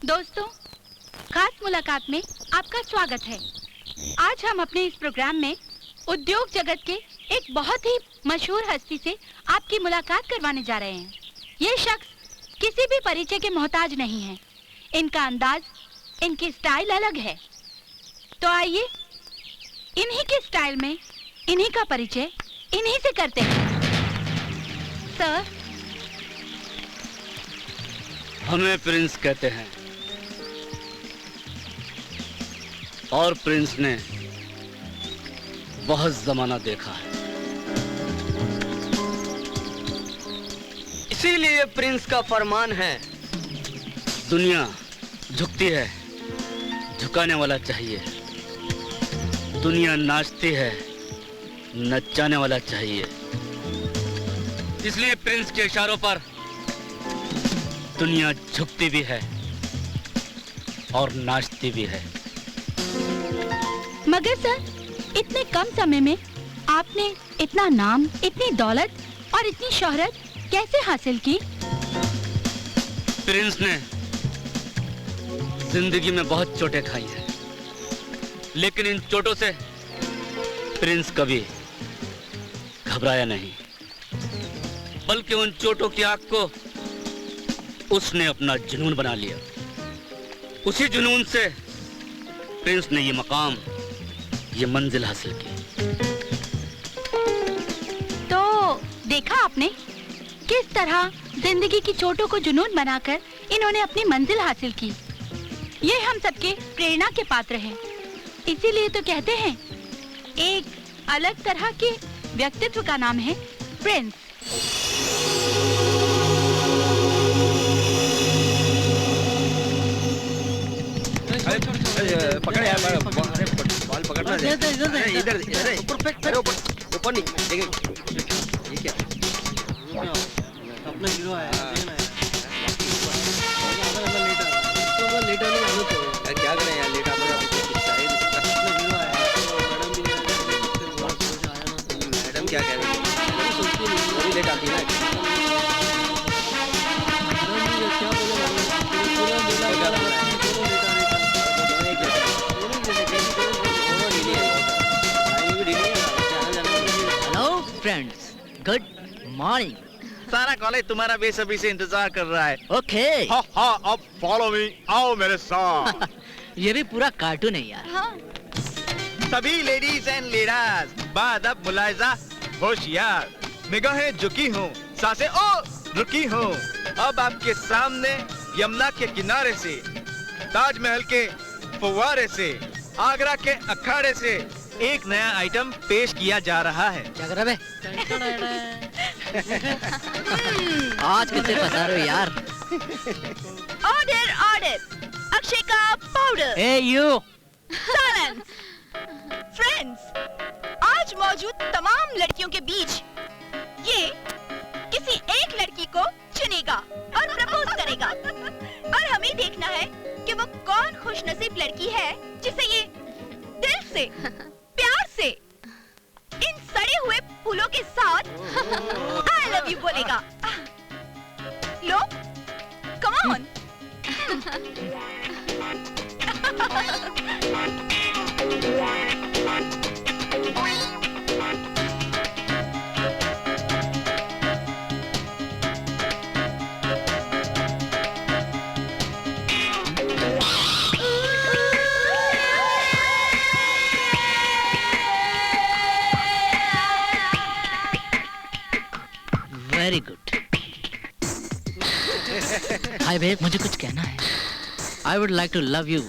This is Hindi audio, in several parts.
दोस्तों, खास मुलाकात में आपका स्वागत है। आज हम अपने इस प्रोग्राम में उद्योग जगत के एक बहुत ही मशहूर हस्ती से आपकी मुलाकात करवाने जा रहे हैं। ये शख्स किसी भी परिचय के मोहताज नहीं है। इनका अंदाज, इनकी स्टाइल अलग है। तो आइए इन्हीं के स्टाइल में इन्हीं का परिचय इन्हीं से करते हैं। सर, हमें प्रिंस कहते हैं और प्रिंस ने बहुत जमाना देखा है, इसीलिए प्रिंस का फरमान है, दुनिया झुकती है, झुकाने वाला चाहिए। दुनिया नाचती है, नचाने वाला चाहिए। इसलिए प्रिंस के इशारों पर दुनिया झुकती भी है और नाचती भी है। मगर सर, इतने कम समय में आपने इतना नाम, इतनी दौलत और इतनी शोहरत कैसे हासिल की? प्रिंस ने जिंदगी में बहुत चोटें खाई हैं, लेकिन इन चोटों से प्रिंस कभी घबराया नहीं, बल्कि उन चोटों की आग को उसने अपना जुनून बना लिया। उसी जुनून से प्रिंस ने ये मकाम, ये मंजिल हासिल की। तो देखा आपने किस तरह जिंदगी की चोटों को जुनून बनाकर इन्होंने अपनी मंजिल हासिल की। ये हम सबके प्रेरणा के पात्र हैं। इसीलिए तो कहते हैं, एक अलग तरह के व्यक्तित्व का नाम है प्रिंस। पकड़ यार, बॉल पकड़ना है। इधर इधर ऊपर नहीं, ये क्या अपना हीरो है। क्या करें यार, लेट आना मैडम क्या कह रही है, लेट आती है ना। Friends, good morning. सारा कॉलेज तुम्हारा बेसब्री से इंतजार कर रहा है। ओके। हाँ हाँ, अब फॉलो मी, आओ मेरे साथ। ये भी पूरा कार्टून है यार। हाँ। सभी लेडीज एंड लीडर्स, बादब मुलायजा होशियार, निगाहें झुकी हूँ, सांसें ओ रुकी हूँ। अब आपके सामने यमुना के किनारे से, ताजमहल के फुव्वारे से, आगरा के अखाड़े से एक नया आइटम पेश किया जा रहा है। क्या कर रहा है? आज किसे फंसा रहे हो यार? ऑर्डर ऑर्डर, अक्षय का powder. A you. Silence. Friends, आज मौजूद तमाम लड़कियों के बीच ये किसी एक लड़की को चुनेगा और प्रपोज करेगा, और हमें देखना है कि वो कौन खुशनसीब लड़की है जिसे ये दिल से, प्यार से, इन सड़े हुए फूलों के साथ I love you बोलेगा। लो, come on। Very good. Hi babe, मुझे कुछ कहना है। I would like to love you.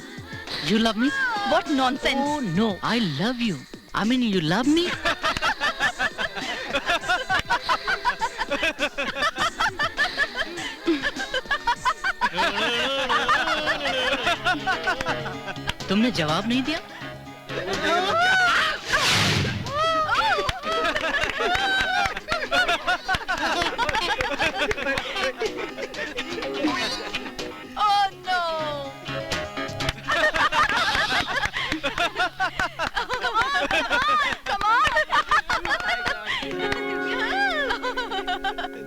You love me? What nonsense? Oh no, I love you. I mean, you love me? तुमने जवाब नहीं दिया? Oh no! Come on!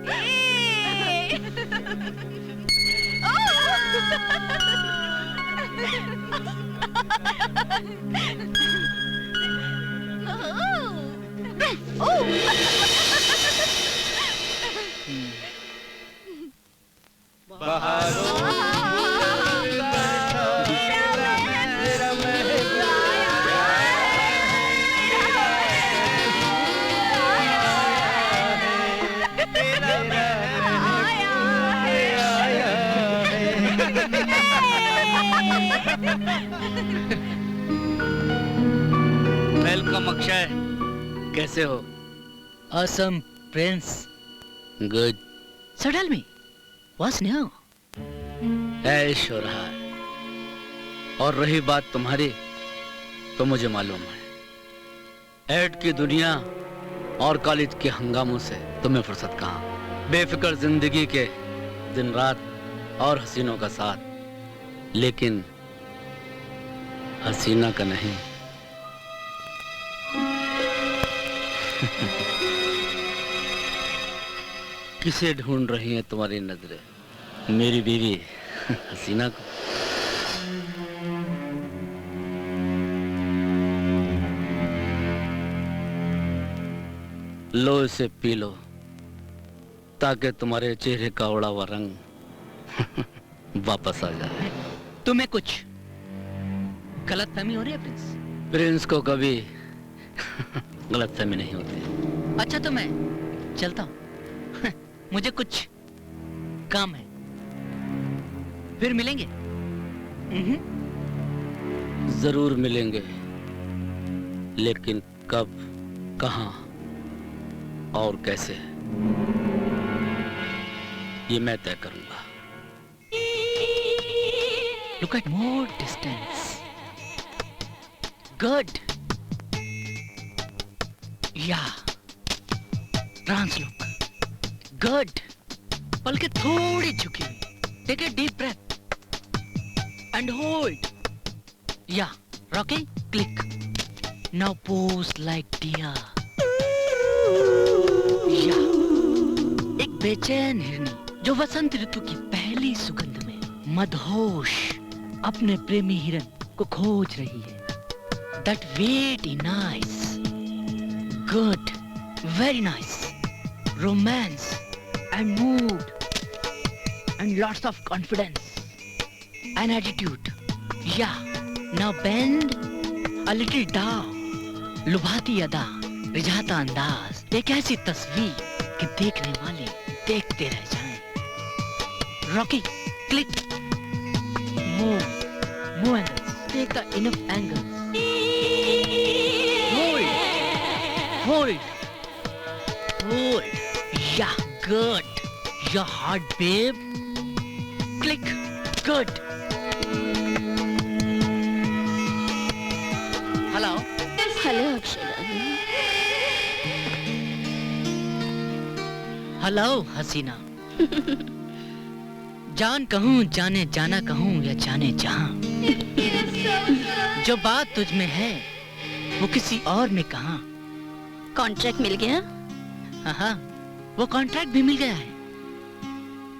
Hey! Oh! Welcome Akshay, कैसे हो? Awesome, Prince. Good. So tell me, what's new? ऐश हो रहा है। और रही बात तुम्हारी, तो मुझे मालूम है ऐड की दुनिया और कॉलेज के हंगामों से तुम्हें फुर्सत कहाँ। बेफिक्र जिंदगी के दिन रात और हसीनों का साथ, लेकिन हसीना का नहीं। किसे ढूंढ रही हैं तुम्हारी नजरें? मेरी बीवी हसीना को। लो इसे पी लो, ताकि तुम्हारे चेहरे का उड़ा हुआ रंग वापस आ जाए। तुम्हें कुछ गलतफहमी हो रही है प्रिंस? प्रिंस को कभी गलतफहमी नहीं होती। अच्छा तो मैं चलता हूँ। मुझे कुछ काम है, फिर मिलेंगे। जरूर मिलेंगे, लेकिन कब, कहां और कैसे, ये मैं तय करूंगा। Look at more distance. Good. Yeah. Trans look. Good. पलके थोड़ी झुकी हुई। Take a deep breath. And hold. Yeah. Rocky. Click. Now pose like deer. Yeah. एक बेचैन हिरनी जो वसंत ऋतु की पहली सुगंध में मदहोश अपने प्रेमी हिरन को खोज रही है। That very nice. Good. Very nice. Romance and mood and lots of confidence and attitude. Yeah. Now bend a little down. लुभाती अदा, रिझाता अंदाज, एक ऐसी तस्वीर कि देखने वाले देखते रह जाएं। Rocky, click. Move angles. Take the enough angles. Hold. Yeah, good. Your heart, babe. Click. Good. Hello. Hello Akshay. Hello हसीना। जान कहूँ, जाने जाना कहूँ या जाने जहां, जो बात तुझ में है वो किसी और में कहां। कॉन्ट्रैक्ट मिल गया? हाँ, वो कॉन्ट्रैक्ट भी मिल गया है।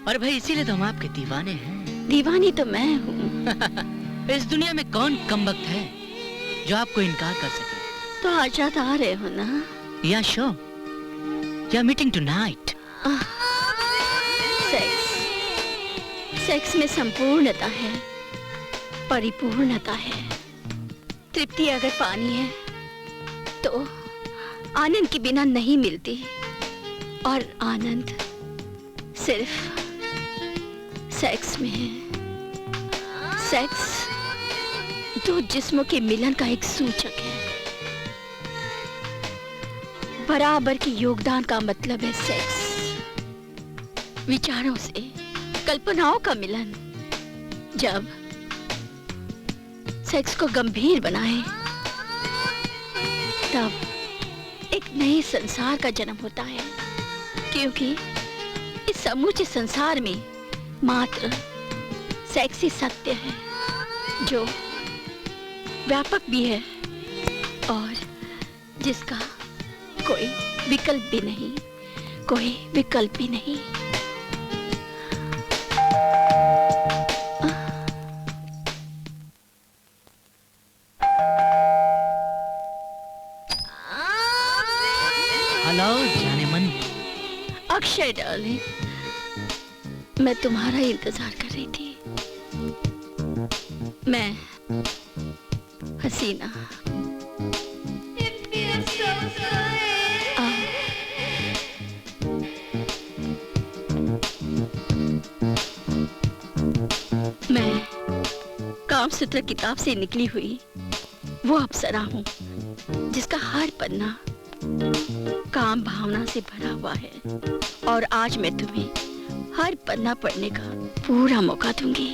और भाई इसीलिए तो हम आपके दीवाने हैं। दीवानी तो मैं हूँ। इस दुनिया में कौन कमबख्त है जो आपको इनकार कर सके? तो आज रात आ रहे हो ना? या शो या मीटिंग टुनाइट। सेक्स में संपूर्णता है, परिपूर्णता है। तृप्ति अगर पानी है तो आनंद के बिना नहीं मिलती, और आनंद सिर्फ सेक्स में है। सेक्स दो जिस्मों के मिलन का एक सूचक है। बराबर के योगदान का मतलब है सेक्स। विचारों से कल्पनाओं का मिलन जब सेक्स को गंभीर बनाए, तब एक नए संसार का जन्म होता है। क्योंकि इस समूचे संसार में मात्र सेक्स ही सत्य है, जो व्यापक भी है और जिसका कोई विकल्प भी नहीं, कोई विकल्प भी नहीं। अक्षय डार्लिंग, मैं तुम्हारा ही इंतजार कर रही थी। मैं हसीना। मैं कामसूत्र किताब से निकली हुई वो अप्सरा हूँ जिसका हर पन्ना काम भावना से भरा हुआ है, और आज मैं तुम्हें हर पन्ना पढ़ने का पूरा मौका दूंगी।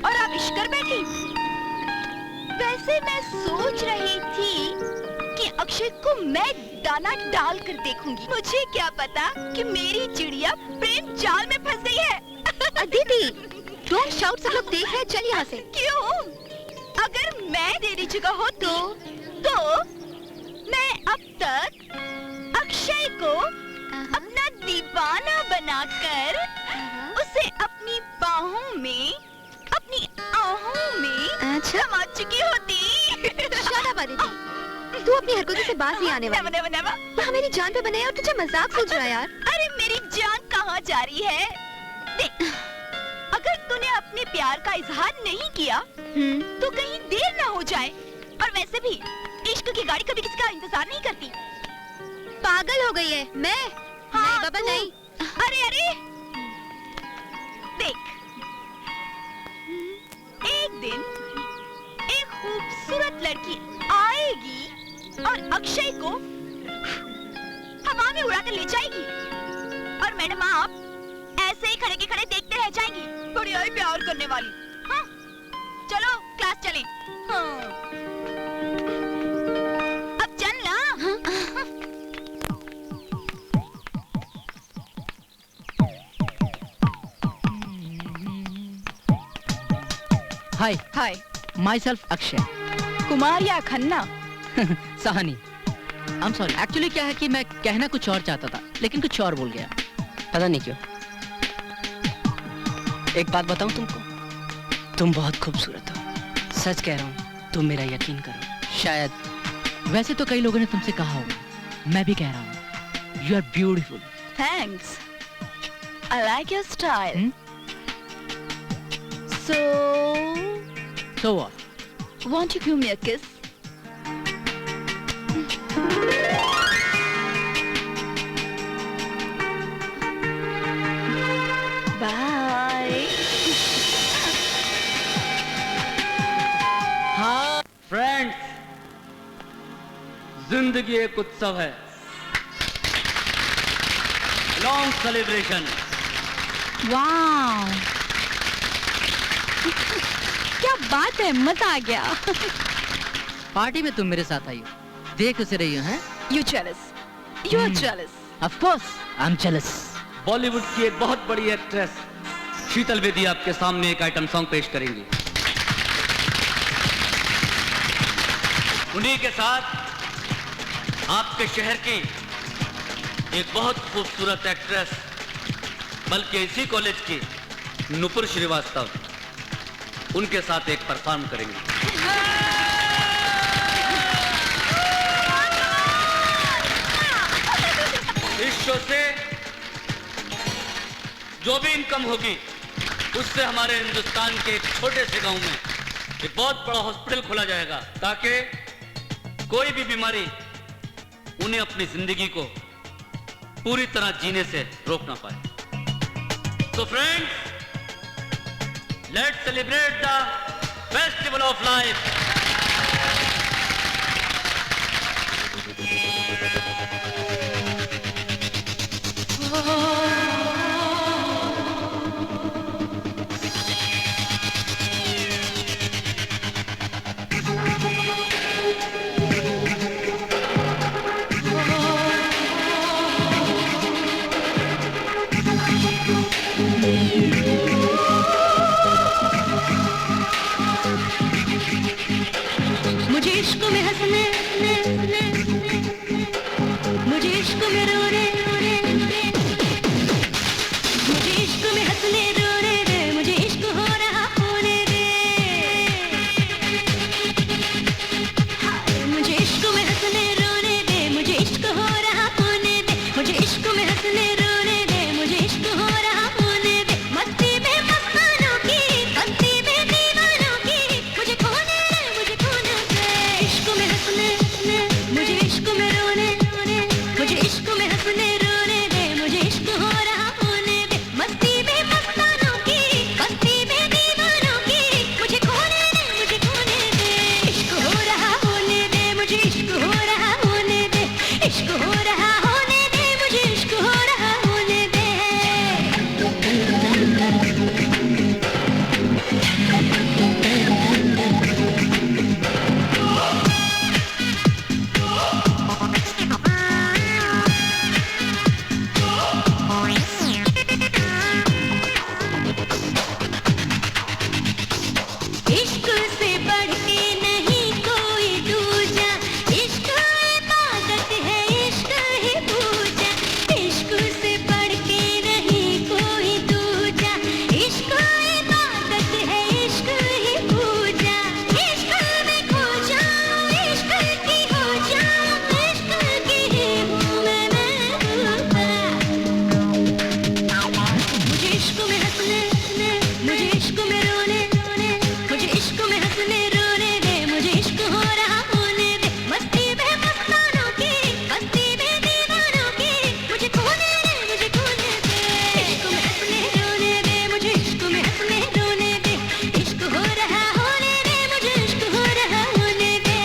और आप इश्क कर बैठी। वैसे मैं सोच रही थी कि अक्षय को मैं दाना डाल कर देखूंगी। मुझे क्या पता कि मेरी चिड़िया प्रेम जाल में फंस गई है। दीदी, डोंट शाउट, सब लोग देख रहे हैं, चल यहाँ से। क्यों? अगर मैं तेरी जगह हो तो मैं अब तक अक्षय को अपना दीवाना बनाकर उसे अपनी बाहों में, अपनी आहों में समा चुकी होती। शट अप अदिति, तू अपनी हरकतों से बाज नहीं आने वाली। वहाँ मेरी जान पे बने है और तुझे मजाक सूझ रहा है यार। अरे मेरी जान कहाँ जा रही है? देख, अगर तूने अपने प्यार का इजहार नहीं किया तो कहीं देर ना हो जाए। और वैसे भी इश्क की गाड़ी कभी किसी का इंतजार नहीं करती। पागल हो गई है मैं? हाँ, नहीं बाबा नहीं। अरे देख, एक दिन एक खूबसूरत लड़की आएगी और अक्षय को हवा में उड़ाकर ले जाएगी, और मैडम आप ऐसे ही खड़े के खड़े देखते रह जाएंगी। बड़ी आई प्यार करने वाली। हाँ, चलो क्लास चलें। हाँ। अब चल ना। हाय हाय, माई सेल्फ अक्षय। कुमार या Khanna? Sahani. I am sorry, actually क्या है कि मैं कहना कुछ और चाहता था लेकिन कुछ और बोल गया, पता नहीं क्यों। एक बात बताऊं तुमको, तुम बहुत खूबसूरत हो। सच कह रहा हूँ, तुम मेरा यकीन करो। शायद वैसे तो कई लोगों ने तुमसे कहा होगा, मैं भी कह रहा हूँ, you are beautiful. Thanks, I like your style. So what? Want to give me a kiss? Bye. हाँ फ्रेंड्स, जिंदगी एक उत्सव है, लॉन्ग सेलिब्रेशन। वाह, क्या बात है, मजा आ गया। पार्टी में तुम मेरे साथ आई हो, देख उसे रही हो, हैं? You jealous? You are jealous? Of course, I'm jealous. Bollywood की एक बहुत बड़ी एक्ट्रेस शीतल बेदी आपके सामने एक आइटम सॉन्ग पेश करेंगी। उन्हीं के साथ आपके शहर की एक बहुत खूबसूरत एक्ट्रेस, बल्कि इसी कॉलेज की नुपुर श्रीवास्तव, उनके साथ एक परफॉर्म करेंगे। इस शो से जो भी इनकम होगी उससे हमारे हिंदुस्तान के एक छोटे से गांव में एक बहुत बड़ा हॉस्पिटल खोला जाएगा, ताकि कोई भी बीमारी उन्हें अपनी जिंदगी को पूरी तरह जीने से रोक ना पाए। तो friends, let's celebrate the festival of life. मुझे इश्क में हंसने, मुझे इश्क में रोने, मुझे इश्क में हंसने रोने दे, मुझे इश्क हो रहा होने दे। मुझे इश्क में हंसने रोने दे, मुझे इश्क हो रहा होने दे, मुझे इश्क में हंसने रोने दे, मुझे इश्क हो रहा होने दे। मस्ती में मस्तानों की, मस्ती में दीवानों की, मुझे खोने दे, मुझे खोने दे। इश्क में हंसने, मुझे इश्क में रोने, मुझे इश्क में हंसने रोने दे, मुझे इश्क हो रहा होने दे। मस्ती में मस्तानों की, मस्ती में दीवानों की, मुझे खोने दे, मुझे खोने दे। इश्क हो रहा होने दे, मुझे इश्क हो रहा होने दे, इश्क हो रहा होने दे, मुझे इश्क हो रहा होने दे। इश्क से बढ़ के नहीं कोई दूजा, इश्क इबादत है, इश्क ही पूजा। इश्क से बढ़ के नहीं कोई दूजा, इश्क इबादत है, इश्क ही पूजा। इश्क में खो जाऊं, इश्क की हो जाऊं, इश्क की ही हूँ मैं महबूबा। मुझे इश्क में हंसने, मुझे इश्क में रोने, मुझे इश्क में हंसने रोने दे, मुझे इश्क हो रहा होने दे। मस्ती में मस्तानों की, मस्ती में दीवानों की, मुझे खोने दे, मुझे खोने दे। इश्क में हंसने रोने दे, मुझे इश्क में हंसने रोने दे, इश्क हो रहा होने दे, मुझे इश्क हो रहा होने दे।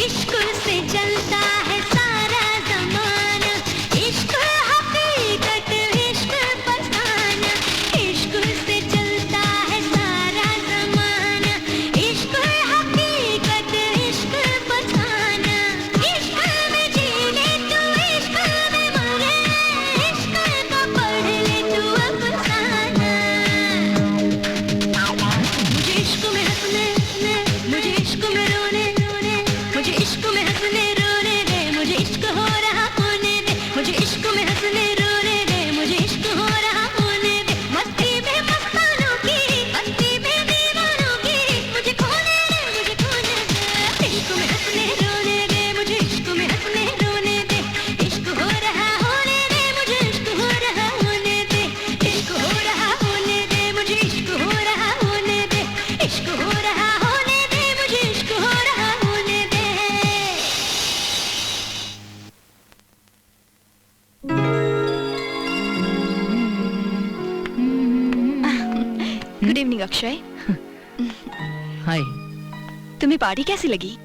इश्क से चलता है सारा ज़माना, इश्क हकीकत, इश्क फसाना। इश्क से चलता है सारा ज़माना, इश्क हकीकत, इश्क फसाना। इश्क में जी ले तू, इश्क में मरे, इश्क का पढ़ ले तू अफसाना। मुझे इश्क में हंसने, मुझे इश्क में रोने, मुझे इश्क में हंसने रोने दे, मुझे इश्क हो रहा होने दे, मुझे इश्क में हंसने रोने दे, मुझे इश्क हो रहा होने दे। मस्ती में मस्तानों की, मस्ती में दीवानों की, मुझे खोने दे, मुझे खोने दे। इश्क में हंसने रोने दे, मुझे इश्क में हंसने रोने दे, इश्क हो रहा होने दे, मुझे इश्क हो रहा होने दे, इश्क हो रहा होने दे, मुझे इश्क हो रहा होने दे, इश्क हो रहा होने दे, मुझे इश्क हो रहा होने दे। Good evening Akshay. हाय, तुम्हें पार्टी कैसी लगी?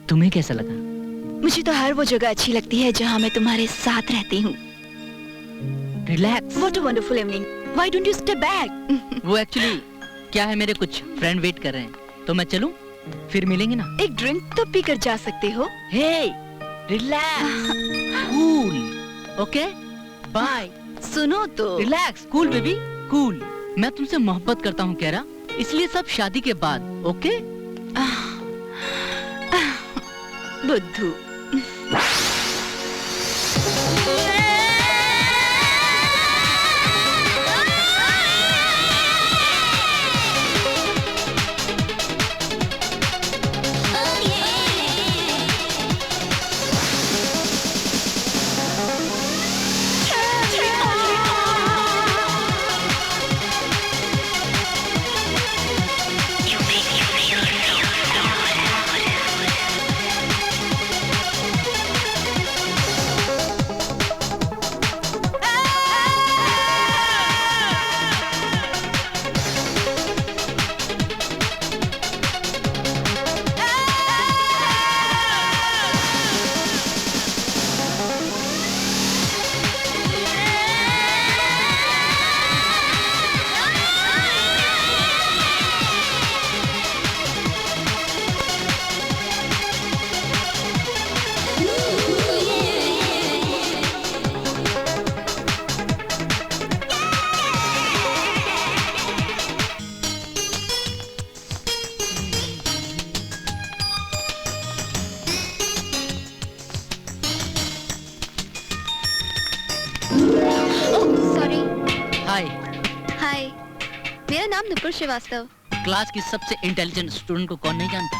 तुम्हें कैसा लगा? मुझे तो हर वो जगह अच्छी लगती है जहाँ मैं तुम्हारे साथ रहती हूँ। Relax. What a wonderful evening. Why don't you step back? वो एक्चुअली क्या है, मेरे कुछ फ्रेंड वेट कर रहे हैं, तो मैं चलूं? फिर मिलेंगे ना। एक ड्रिंक तो पी कर जा सकते हो। हे, रिलैक्स, कूल, ओके, बाय। सुनो तो। Relax, cool baby, cool. मैं तुमसे मोहब्बत करता हूँ कैरा, इसलिए सब शादी के बाद, ओके? बुद्धू। मेरा नाम नुपुर श्रीवास्तव। क्लास की सबसे इंटेलिजेंट स्टूडेंट को कौन नहीं जानता।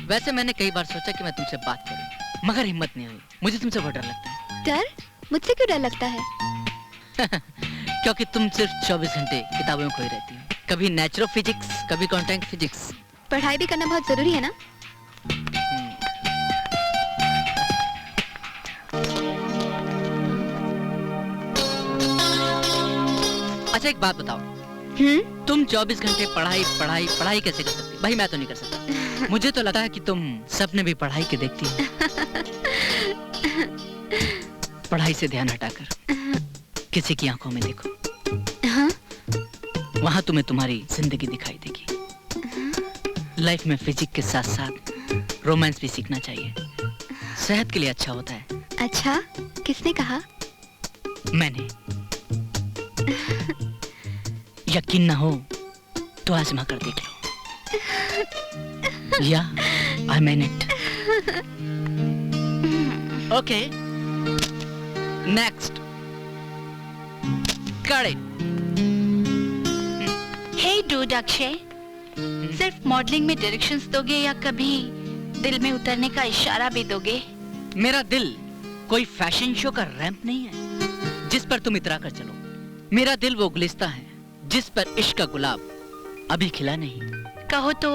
वैसे मैंने कई बार सोचा कि मैं तुमसे बात करूं, मगर हिम्मत नहीं हुई। मुझे तुमसे बहुत डर लगता है। डर? मुझसे क्यों डर लगता है? क्योंकि तुम सिर्फ 24 घंटे किताबों में खोई रहती हो। कभी नेचुरल फिजिक्स, कभी कॉन्टैक्ट फिजिक्स। पढ़ाई भी करना बहुत जरूरी है ना। अच्छा एक बात बताओ, तुम 24 घंटे पढ़ाई कैसे कर सकती? भाई मैं तो नहीं कर सकता। मुझे तो लगता है कि तुम सपने भी पढ़ाई के देखती हो। पढ़ाई से ध्यान हटाकर किसी की आंखों में देखो। वहां तुम्हें तुम्हारी जिंदगी दिखाई देगी। लाइफ में फिजिक्स के साथ साथ रोमांस भी सीखना चाहिए, सेहत के लिए अच्छा होता है। अच्छा, किसने कहा? मैंने। यकीन ना हो तो आजमा कर देख लो। या I mean it. Okay, next. कड़े। हे डूड अक्षय, सिर्फ मॉडलिंग में डायरेक्शंस दोगे या कभी दिल में उतरने का इशारा भी दोगे? मेरा दिल कोई फैशन शो का रैंप नहीं है जिस पर तुम इतरा कर चलो। मेरा दिल वो गुलिस्ता है जिस पर इश्क का गुलाब अभी खिला नहीं। कहो तो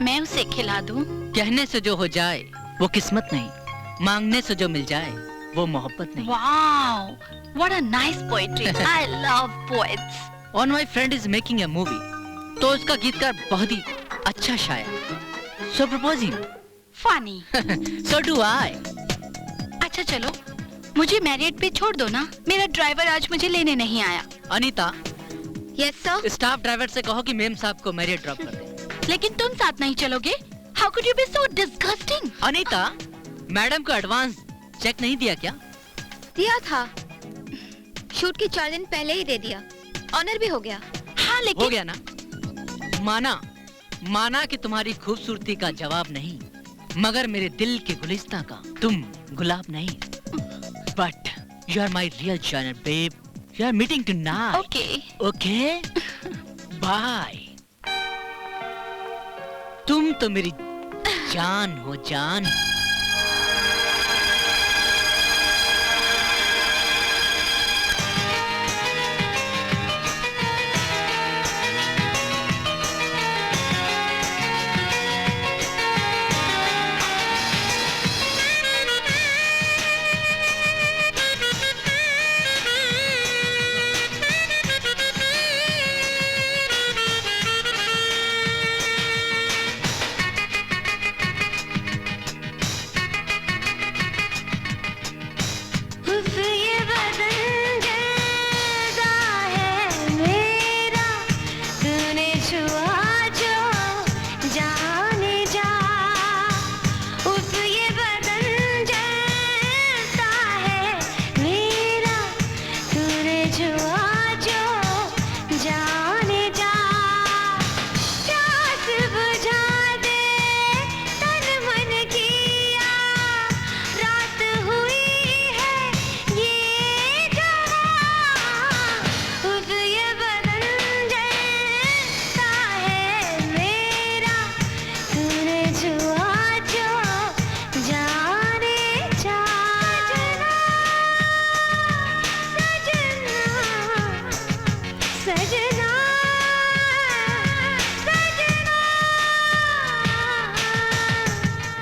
मैं उसे खिला दूं? कहने से जो हो जाए वो किस्मत नहीं, मांगने से जो मिल जाए वो मोहब्बत नहीं। Wow, what a nice poetry. I love poets. On my friend is making a movie, तो उसका गीतकार बहुत ही अच्छा शायर। So propose him. Funny. So do I. अच्छा चलो, मुझे मैरियट पे छोड़ दो ना। मेरा ड्राइवर आज मुझे लेने नहीं आया। Anita, Yes sir. Staff driver से कहो कि मेम साहब को मैरियट ड्रॉप कर दे। लेकिन तुम साथ नहीं चलोगे? How could you be so disgusting? Anita, madam को एडवांस चेक नहीं दिया क्या? दिया था, शूट के 4 दिन पहले ही दे दिया। ऑनर भी हो गया। हाँ लेकिन हो गया ना? माना कि तुम्हारी खूबसूरती का जवाब नहीं, मगर मेरे दिल के गुलिस्तां का तुम गुलाब नहीं। But you are my real जायर babe. You are meeting tonight. Okay okay, bye. तुम तो मेरी जान हो, जान।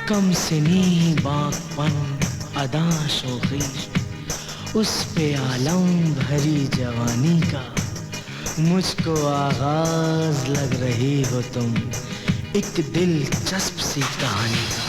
कम सिनी बागपन अदा शोखी, उस पे आलम भरी जवानी का, मुझको आगाज लग रही हो तुम एक दिलचस्प सी कहानी का।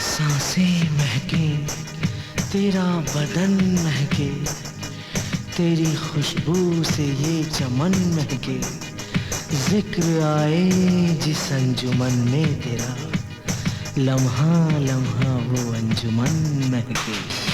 सांसें महके, तेरा बदन महके, तेरी खुशबू से ये चमन महके, जिक्र आए जिस अंजुमन में तेरा, लम्हा लम्हा वो अंजुमन महके।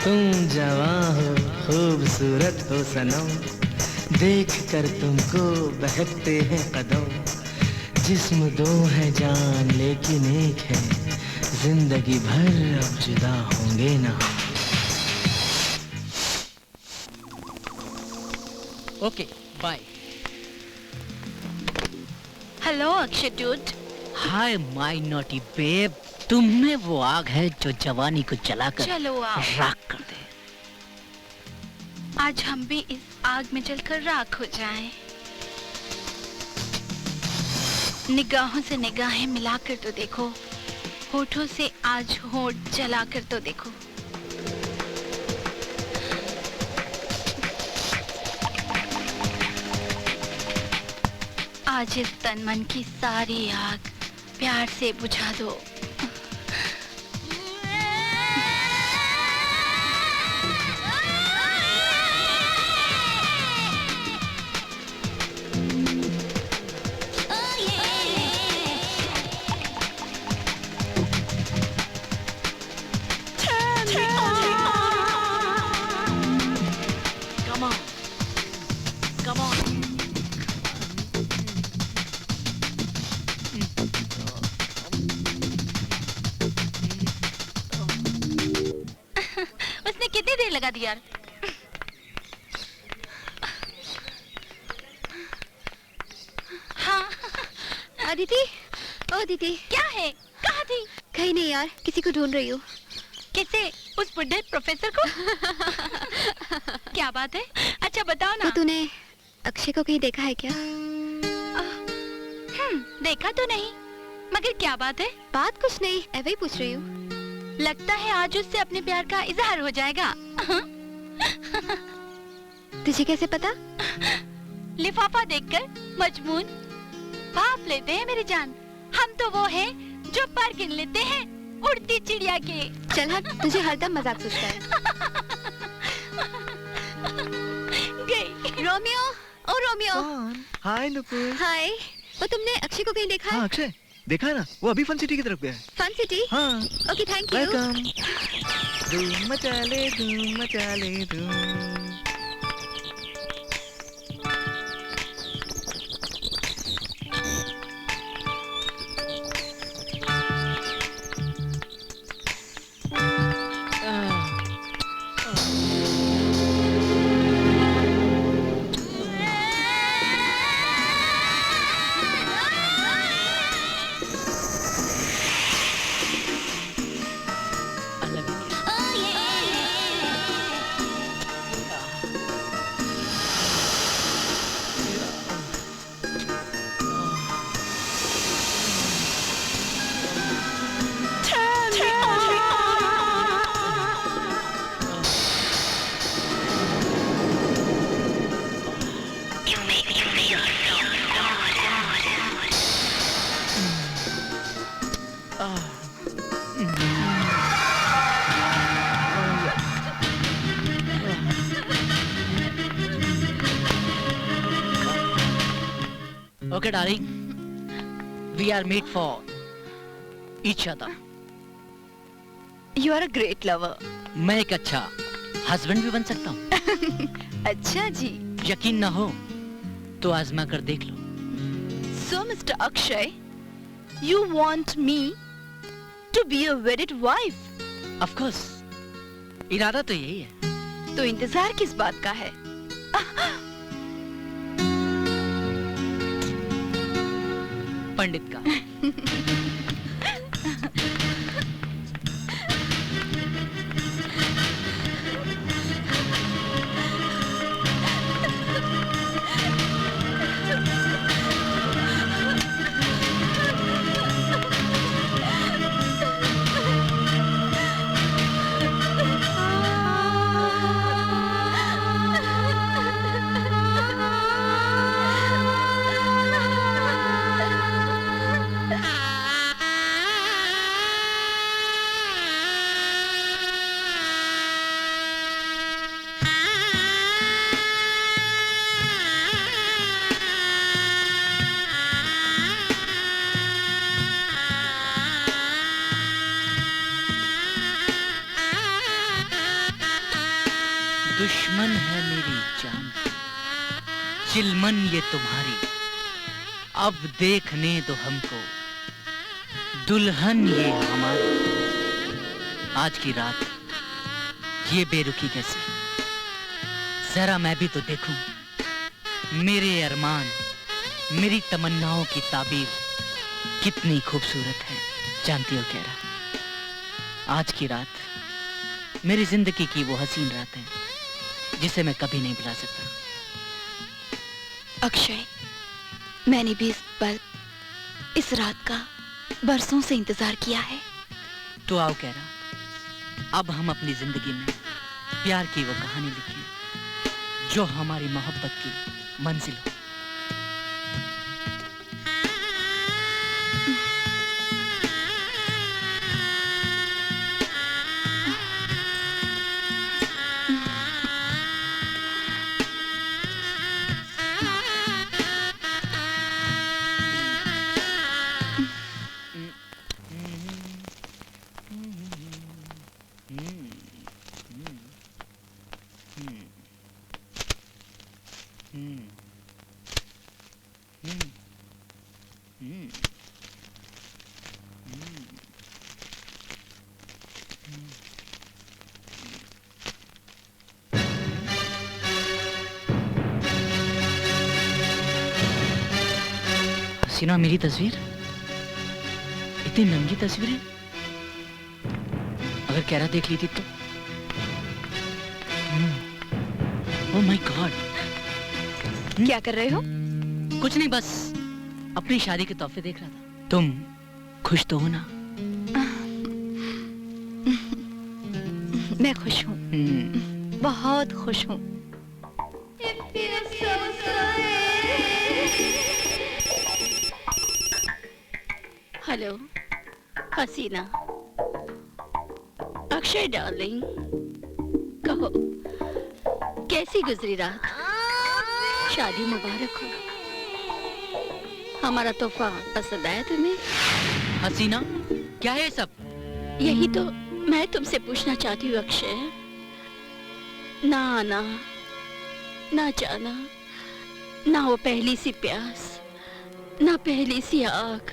तुम जवां हो, खूबसूरत हो सनम, देख कर तुमको बहकते हैं कदम, जिस्म दो है जान लेकिन एक है, जिंदगी भर अब जुदा होंगे ना। Okay bye. Hello Akshay dude. Hi my naughty babe, तुम में वो आग है जो जवानी को जलाकर चलो आओ, राख कर दे। आज हम भी इस आग में जलकर राख हो जाएं। निगाहों से निगाहें मिलाकर तो देखो, होठों से आज होठ जलाकर तो देखो। आज इस तन मन की सारी आग प्यार से बुझा दो। कितनी देर लगा दी यार। हाँ अदिति, ओ अदिति, क्या है? कहाँ थी? कहीं नहीं यार, किसी को ढूंढ रही हूँ। कैसे? उस बुड्ढे प्रोफेसर को? क्या बात है? अच्छा बताओ ना। तो तूने अक्षय को कहीं देखा है क्या? देखा तो नहीं, मगर क्या बात है? बात कुछ नहीं, ऐसे ही पूछ रही हूँ। लगता है आज उससे अपने प्यार का इजहार हो जाएगा। तुझे कैसे पता? लिफाफा देखकर मजबून भाप लेते हैं मेरी जान। हम तो वो हैं जो पर गिन लेते हैं उड़ती चिड़िया के। चल हट, तुझे हरदम मजाक सुझता है। गई। रोमियो, ओ रोमियो। हाय नुपुर। हाय। वो तुमने अक्षय को कहीं देखा है? हाँ अक्षय, देखा है ना, वो अभी फन सिटी की तरफ गया है। Fun city? हाँ। Okay, thank you. वेलकम। धूम मचा ले, धूम मचा ले, धूम। Okay, darling. We are made for each other. You are a great lover. मैं एक अच्छा हस्बैंड भी बन सकता हूँ। अच्छा जी। यकीन ना हो तो आजमा कर देख लो। So, Mr. Akshay, you want me to be a wedded wife? Of course. इरादा तो यही है। तो इंतजार किस बात का है? पंडित का। दुश्मन है मेरी जान की, चिलमन ये तुम्हारी, अब देखने दो हमको, दुल्हन ये हमारी। आज की रात ये बेरुखी कैसी, जरा मैं भी तो देखूं, मेरे अरमान, मेरी तमन्नाओं की ताबीर कितनी खूबसूरत है। जानती हो क्या, आज की रात मेरी जिंदगी की वो हसीन रात है जिसे मैं कभी नहीं भुला सकता। अक्षय, मैंने भी इस पल, इस रात का बरसों से इंतजार किया है। तो आओ कह रहा, अब हम अपनी जिंदगी में प्यार की वो कहानी लिखें जो हमारी मोहब्बत की मंजिल हो। हसीना मेरी तस्वीर, इतनी नंगी तस्वीरें अगर कैरा देख ली थी तो। Oh my God. क्या कर रहे हो? कुछ नहीं, बस अपनी शादी के तोहफे देख रहा था। तुम खुश तो हो ना? मैं खुश हूँ, बहुत खुश हूँ। हेलो हसीना, अक्षय डार्लिंग, कहो कैसी गुजरी रात? शादी मुबारक हो। हमारा तोहफा पसंद आया तुम्हें? हसीना, क्या है ये सब? यही तो मैं तुमसे पूछना चाहती हूँ अक्षय। ना आना, ना जाना, ना वो पहली सी प्यास, ना पहली सी आग।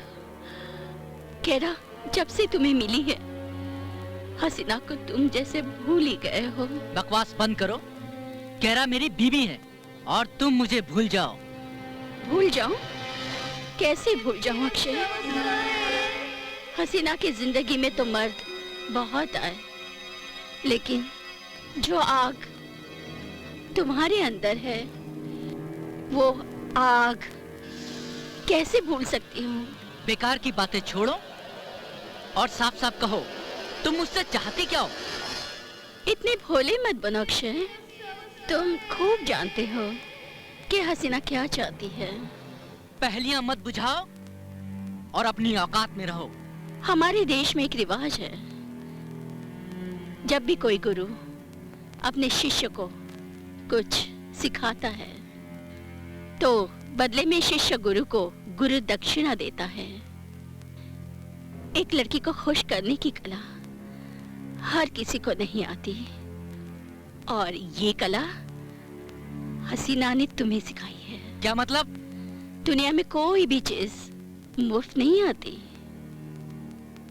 केरा, जब से तुम्हें मिली है हसीना को तुम जैसे भूल ही गए हो। बकवास बंद करो। केरा मेरी बीवी है और तुम मुझे भूल जाओ। भूल जाऊं? कैसे भूल जाऊं अक्षय? हसीना की जिंदगी में तो मर्द बहुत आए, लेकिन जो आग तुम्हारे अंदर है वो आग कैसे भूल सकती हूँ? बेकार की बातें छोड़ो और साफ साफ कहो, तुम मुझसे चाहती क्या हो? इतने भोले मत बनो अक्षय। तुम खूब जानते हो कि हसीना क्या चाहती है। पहेलियां मत बुझाओ और अपनी औकात में रहो। हमारे देश में एक रिवाज है, जब भी कोई गुरु अपने शिष्य को कुछ सिखाता है तो बदले में शिष्य गुरु को गुरु दक्षिणा देता है। एक लड़की को खुश करने की कला हर किसी को नहीं आती, और ये कला हसीना ने तुम्हें सिखाई है। क्या मतलब? दुनिया में कोई भी चीज मुफ्त नहीं आती।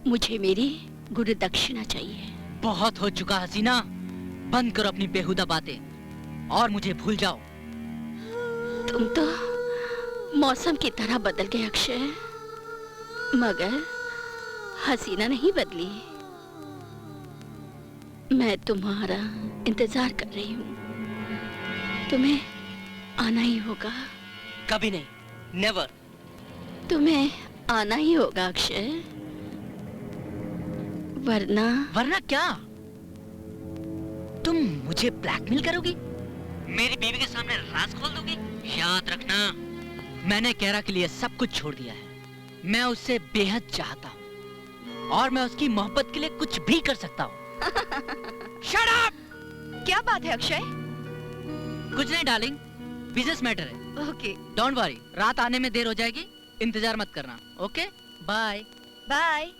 मुझे मेरी गुरु दक्षिणा चाहिए। बहुत हो चुका हसीना, बंद करो अपनी बेहुदा बातें और मुझे भूल जाओ। तुम तो मौसम की तरह बदल गए अक्षय, मगर हसीना नहीं बदली। मैं तुम्हारा इंतजार कर रही हूँ। तुम्हें आना ही होगा। कभी नहीं, नेवर। तुम्हें आना ही होगा अक्षय, वरना क्या? तुम मुझे ब्लैकमेल करोगी? मेरी बीवी के सामने राज खोल दोगी? याद रखना, मैंने केरा के लिए सब कुछ छोड़ दिया है। मैं उससे बेहद चाहता हूँ और मैं उसकी मोहब्बत के लिए कुछ भी कर सकता हूँ। Shut up! क्या बात है अक्षय? कुछ नहीं डार्लिंग, बिजनेस मैटर है। ओके, डोंट वरी, रात आने में देर हो जाएगी, इंतजार मत करना। Okay, bye bye.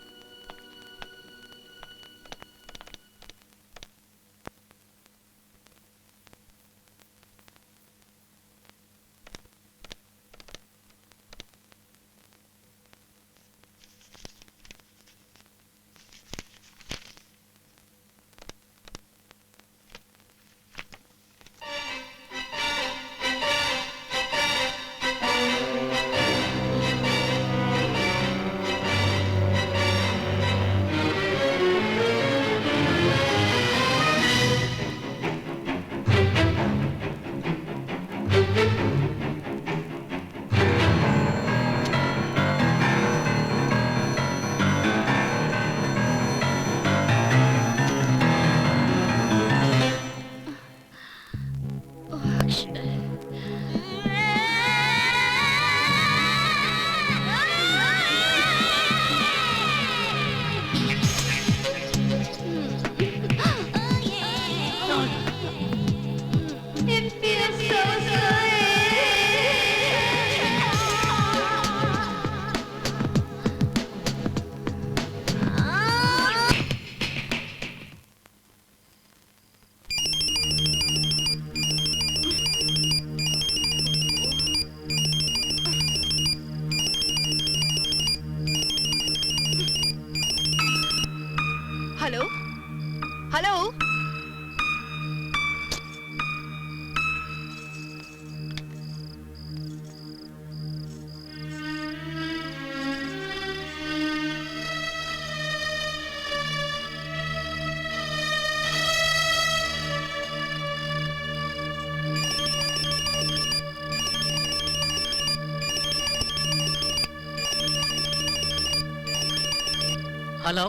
Hello.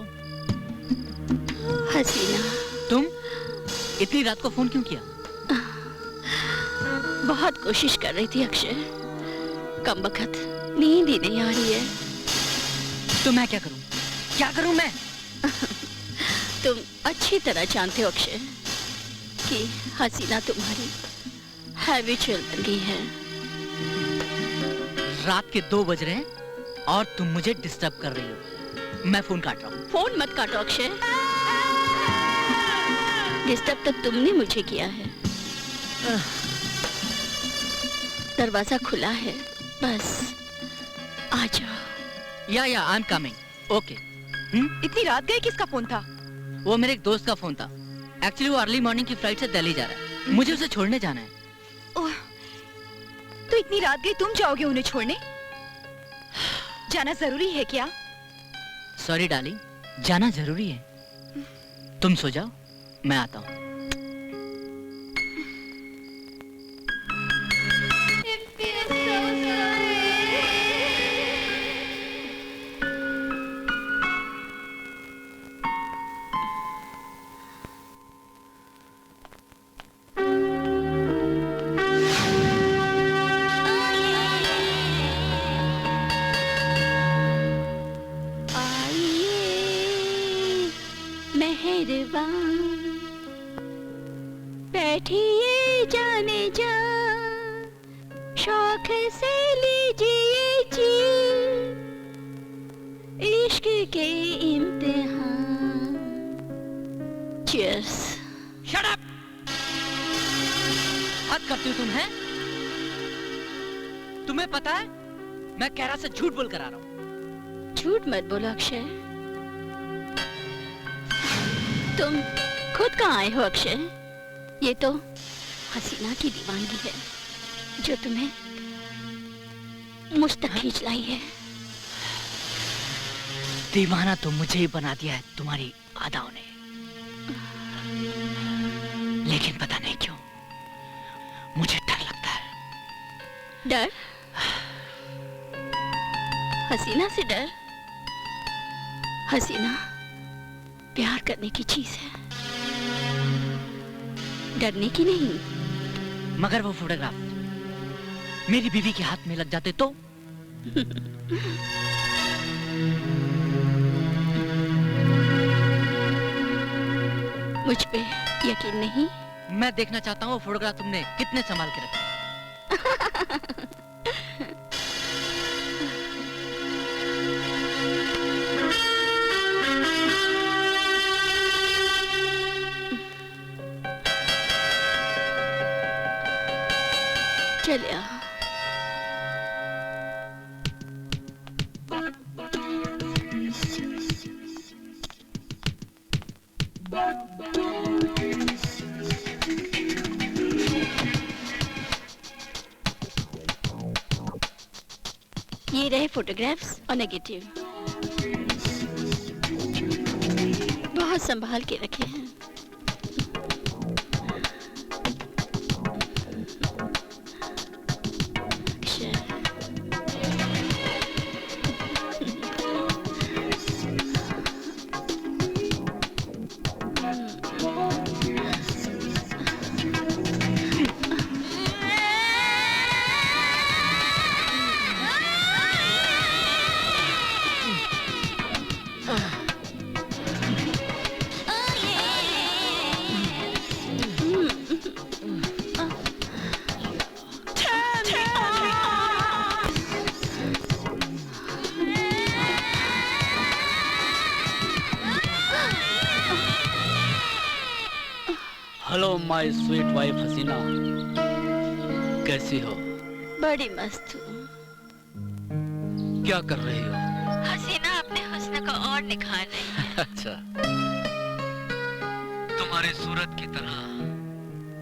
Haseena, तुम इतनी रात को फोन क्यों किया? बहुत कोशिश कर रही थी अक्षय, कमबख्त नींद ही नहीं आ रही है। तो मैं क्या करूं? क्या करूं मैं? तुम अच्छी तरह जानते हो अक्षय कि हसीना तुम्हारी हैबिचुअल बन गई है। रात के 2 बज रहे हैं और तुम मुझे डिस्टर्ब कर रही हो। मैं फोन काट रहा हूँ। फोन मत काटो अक्षय, डिस्टर्ब तो तुमने मुझे किया है। दरवाजा खुला है, बस आ जाओ। या आई एम कमिंग। ओके। इतनी रात गए, किसका फोन था? वो मेरे एक दोस्त का फोन था। एक्चुअली वो अर्ली मॉर्निंग की फ्लाइट से दिल्ली जा रहा है, मुझे उसे छोड़ने जाना है। ओह, तो इतनी रात गई तुम जाओगे उन्हें छोड़ने? जाना जरूरी है क्या? सॉरी डार्लिंग, जाना जरूरी है। तुम सो जाओ, मैं आता हूँ। बैठिए जाने जा, शौक से लीजिए जी, इश्क के इम्तिहान। Cheers। Shut up! हद करती हो तुम, हैं? तुम्हें पता है मैं कैरा से झूठ बोल कर आ रहा हूँ। झूठ मत बोलो अक्षय, तुम खुद कहाँ आए हो अक्षय? ये तो हसीना की दीवानगी है जो तुम्हें मुझ तक खींच लाई है। दीवाना तो मुझे ही बना दिया है तुम्हारी अदाओं ने, लेकिन पता नहीं क्यों मुझे डर लगता है। डर? हसीना से डर? हसीना प्यार करने की चीज है, डरने की नहीं। मगर वो फोटोग्राफ मेरी बीवी के हाथ में लग जाते तो? मुझ पे यकीन नहीं? मैं देखना चाहता हूँ वो फोटोग्राफ तुमने कितने संभाल के रखा। चले आ। ये रहे फोटोग्राफ्स और नेगेटिव, बहुत संभाल के रखे हैं। हेलो माय स्वीट वाइफ हसीना, कैसी हो? बड़ी मस्त हूँ। क्या कर रही हो? हसीना अपने हुस्न को और निखार रही है। अच्छा, तुम्हारी सूरत की तरह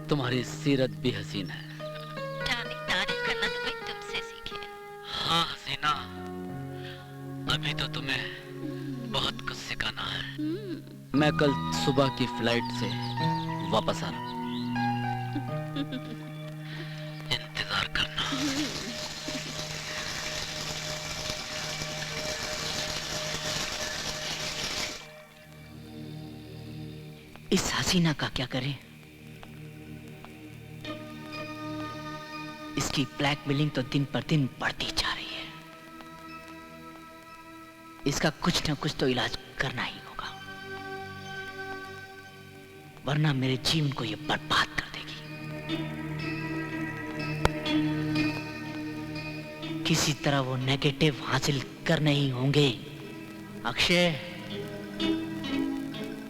तुम्हारी सीरत भी हसीन है। डार्लिंग, तारीफ करना तो कोई तुमसे सीखे। हाँ हसीना, अभी तो तुम्हें बहुत कुछ सिखाना है। मैं कल सुबह की फ्लाइट से वापस आ रहा हूं, इंतजार करना। हसीना का क्या करें? इसकी ब्लैकमेलिंग तो दिन पर दिन बढ़ती जा रही है। इसका कुछ ना कुछ तो इलाज करना ही होगा, वरना मेरे जीवन को ये बर्बाद कर देगी। किसी तरह वो नेगेटिव हासिल करने ही होंगे। अक्षय,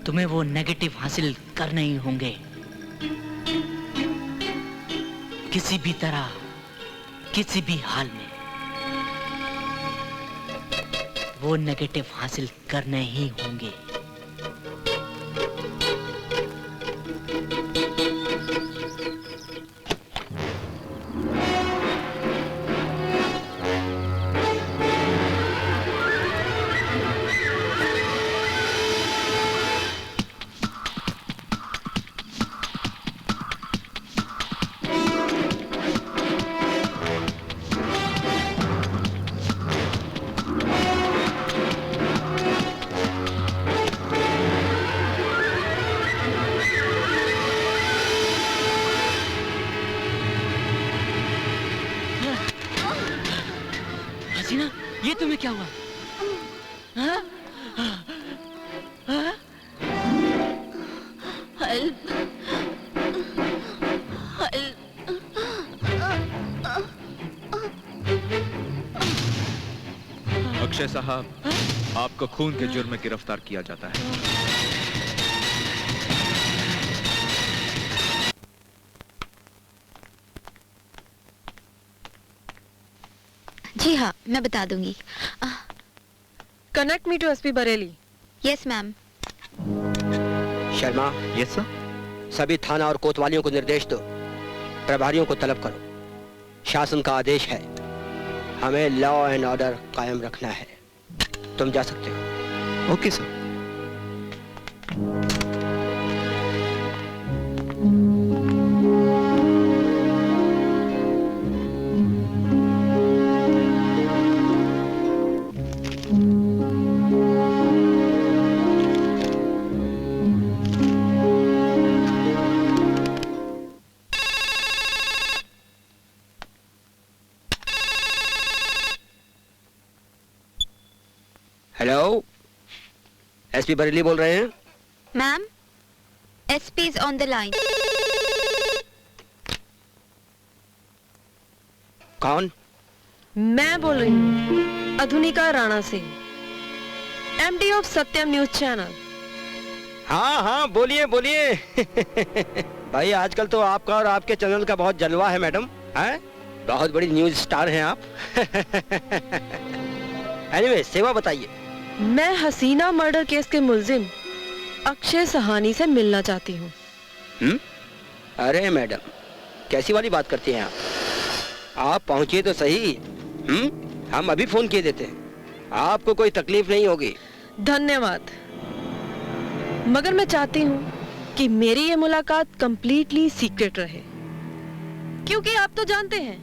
तुम्हें वो नेगेटिव हासिल करने ही होंगे। किसी भी तरह, किसी भी हाल में वो नेगेटिव हासिल करने ही होंगे। हसीना, ये तुम्हें क्या हुआ? हाँ? हाँ? Help, help. अक्षय साहब, आपको खून के जुर्म में गिरफ्तार किया जाता है। जी हाँ, मैं बता दूंगी। Connect me to SP Bareilly. Yes ma'am. Sharma, yes sir. सभी थाना और कोतवालियों को निर्देश दो, प्रभारियों को तलब करो। शासन का आदेश है, हमें लॉ एंड ऑर्डर कायम रखना है। तुम जा सकते हो। Okay sir. Hello, SP Bareilly बोल रहे हैं? Ma'am, SP is on the line. कौन? मैं बोल रही हूँ Adhunika Rana Singh, MD of Satyam news channel. हाँ हाँ, बोलिए बोलिए। भाई आजकल तो आपका और आपके चैनल का बहुत जलवा है मैडम। हैं? बहुत बड़ी न्यूज स्टार हैं आप। एनीवे, सेवा बताइए। मैं हसीना मर्डर केस के मुल्जिम अक्षय सहानी से मिलना चाहती हूँ। अरे मैडम, कैसी वाली बात करती हैं आप पहुंचिए तो सही। हम अभी फोन किए देते हैं, आपको कोई तकलीफ नहीं होगी। धन्यवाद, मगर मैं चाहती हूँ कि मेरी ये मुलाकात कंप्लीटली सीक्रेट रहे, क्योंकि आप तो जानते हैं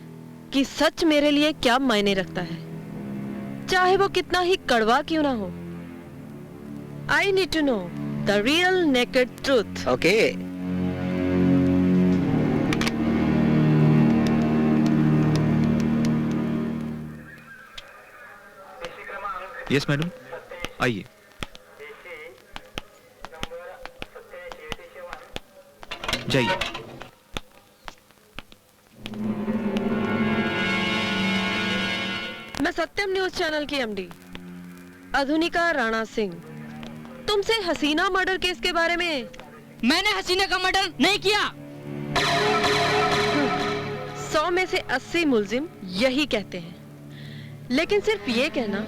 कि सच मेरे लिए क्या मायने रखता है, चाहे वो कितना ही कड़वा क्यों ना हो। I need to know the real naked truth. Okay. Yes madam, आइए। जाइए। मैं सत्यम न्यूज चैनल की एमडी अधुनिका राणा सिंह तुमसे हसीना मर्डर केस के बारे में। मैंने हसीना का मर्डर नहीं किया। 100 में से 80 मुल्जिम यही कहते हैं, लेकिन सिर्फ ये कहना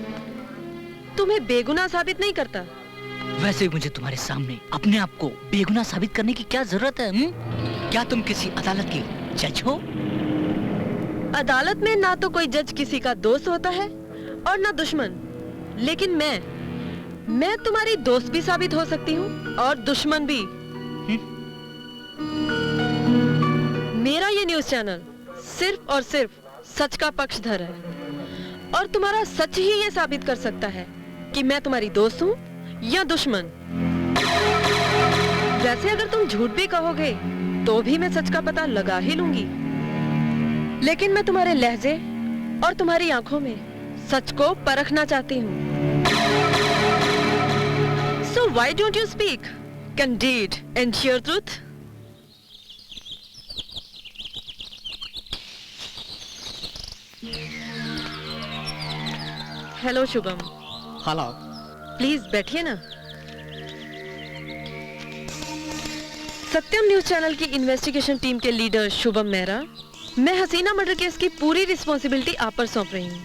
तुम्हें बेगुनाह साबित नहीं करता। वैसे मुझे तुम्हारे सामने अपने आप को बेगुनाह साबित करने की क्या जरूरत है? क्या तुम किसी अदालत के जज हो? अदालत में ना तो कोई जज किसी का दोस्त होता है और ना दुश्मन, लेकिन मैं तुम्हारी दोस्त भी साबित हो सकती हूँ और दुश्मन भी। मेरा ये न्यूज चैनल सिर्फ और सिर्फ सच का पक्षधर है, और तुम्हारा सच ही ये साबित कर सकता है कि मैं तुम्हारी दोस्त हूँ या दुश्मन। वैसे अगर तुम झूठ भी कहोगे तो भी मैं सच का पता लगा ही लूंगी, लेकिन मैं तुम्हारे लहजे और तुम्हारी आंखों में सच को परखना चाहती हूँ। So why don't you speak, candid and sheer truth? Hello Shubham. Hello. Please बैठिए ना। सत्यम न्यूज चैनल की इन्वेस्टिगेशन टीम के लीडर शुभम मेहरा, मैं हसीना मर्डर केस की पूरी रिस्पॉन्सिबिलिटी आप पर सौंप रही हूँ,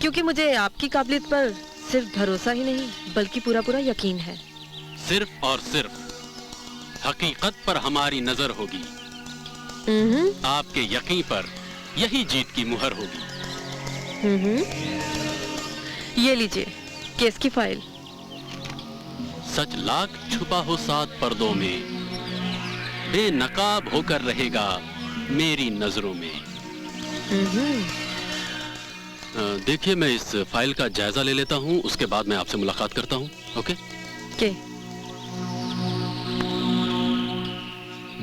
क्योंकि मुझे आपकी काबिलियत पर सिर्फ भरोसा ही नहीं बल्कि पूरा पूरा यकीन है। सिर्फ और सिर्फ हकीकत पर हमारी नजर होगी, आपके यकीन पर यही जीत की मुहर होगी। ये लीजिए केस की फाइल। सच लाख छुपा हो 7 पर्दों में, बेनकाब होकर रहेगा मेरी नजरों में। देखिए, मैं इस फाइल का जायजा ले लेता हूँ, उसके बाद मैं आपसे मुलाकात करता हूँ। ओके?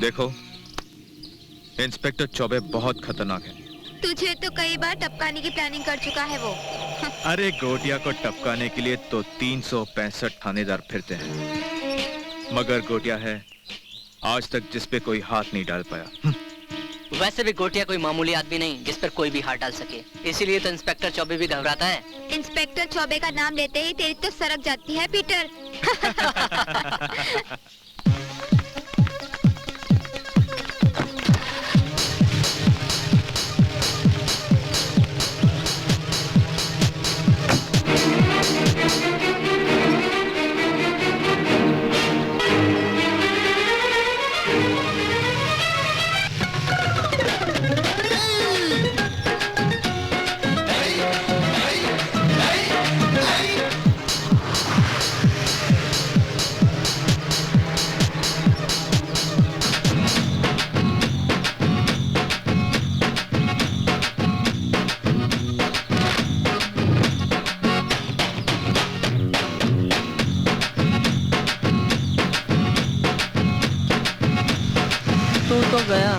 देखो, इंस्पेक्टर चौबे बहुत खतरनाक है। तुझे तो कई बार टपकाने की प्लानिंग कर चुका है वो। अरे गोटिया को टपकाने के लिए तो 365 थानेदार फिरते हैं, मगर गोटिया है आज तक जिस पे कोई हाथ नहीं डाल पाया। वैसे भी गोटिया कोई मामूली आदमी नहीं जिस पर कोई भी हाथ डाल सके, इसीलिए तो इंस्पेक्टर चौबे भी घबराता है। इंस्पेक्टर चौबे का नाम लेते ही तेरी तो सरक जाती है पीटर। तो गया।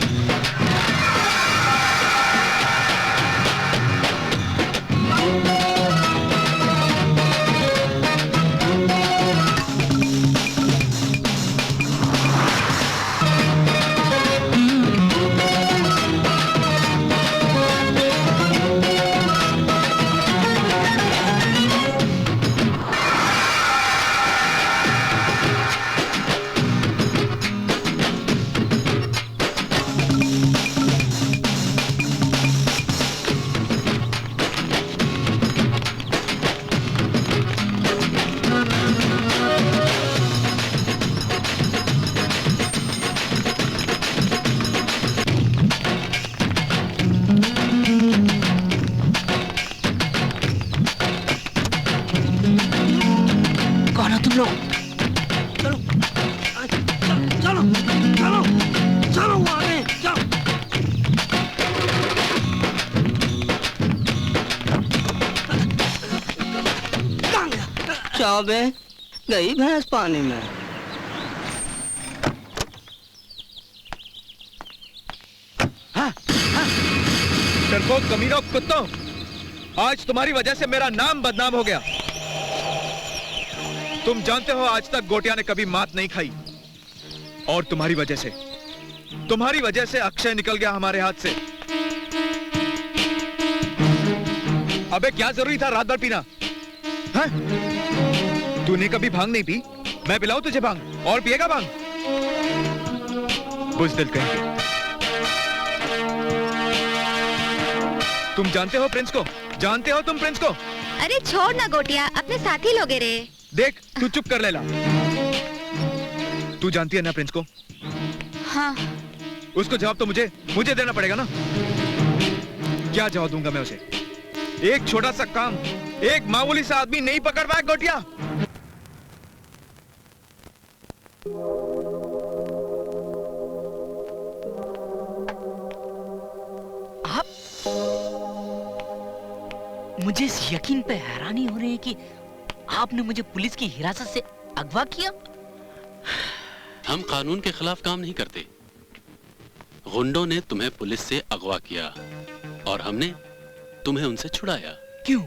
चौबे गई भैंस पानी में। डरपोक कमीनों कुत्तों, आज तुम्हारी वजह से मेरा नाम बदनाम हो गया। तुम जानते हो आज तक गोटिया ने कभी मात नहीं खाई, और तुम्हारी वजह से अक्षय निकल गया हमारे हाथ से। अबे क्या जरूरी था रात भर पीना? हाँ? तूने कभी भांग नहीं पी? मैं पिलाऊं तुझे भांग? और पिएगा भांग? बुज़दिल कहेंगे। तुम जानते हो प्रिंस को? जानते हो तुम प्रिंस को? अरे छोड़ ना गोटिया, अपने साथी लोगे रे। देख, तू चुप कर लेला। तू जानती है ना प्रिंस को? हाँ। उसको जवाब तो मुझे देना पड़ेगा ना। क्या जवाब दूंगा मैं उसे? एक छोटा सा काम, एक मामूली सा आदमी नहीं पकड़ पाया गोटिया। आप मुझे इस यकीन पे हैरानी हो रही है कि आपने मुझे पुलिस की हिरासत से अगवा किया। हम कानून के खिलाफ काम नहीं करते। गुंडों ने तुम्हें पुलिस से अगवा किया और हमने तुम्हें उनसे छुड़ाया। क्यों?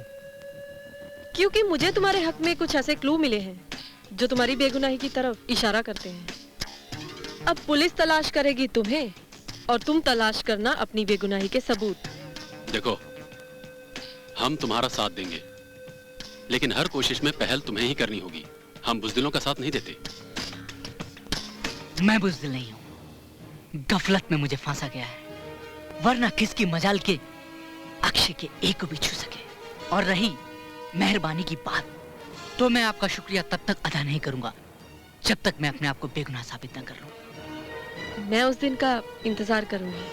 क्योंकि मुझे तुम्हारे हक में कुछ ऐसे क्लू मिले हैं जो तुम्हारी बेगुनाही की तरफ इशारा करते हैं। अब पुलिस तलाश करेगी तुम्हें और तुम तलाश करना अपनी बेगुनाही के सबूत। देखो, हम तुम्हारा साथ देंगे, लेकिन हर कोशिश में पहल तुम्हें ही करनी होगी। हम बुज़दिलों का साथ नहीं देते। मैं बुज़दिल नहीं हूँ। गफलत में मुझे फांसा गया है, वरना किसकी मजाल के अक्षय के एक को भी छू सके। और रही मेहरबानी की बात, तो मैं आपका शुक्रिया तब तक अदा नहीं करूंगा जब तक मैं अपने आप को बेगुनाह साबित न कर लूं। मैं उस दिन का इंतजार करूंगी।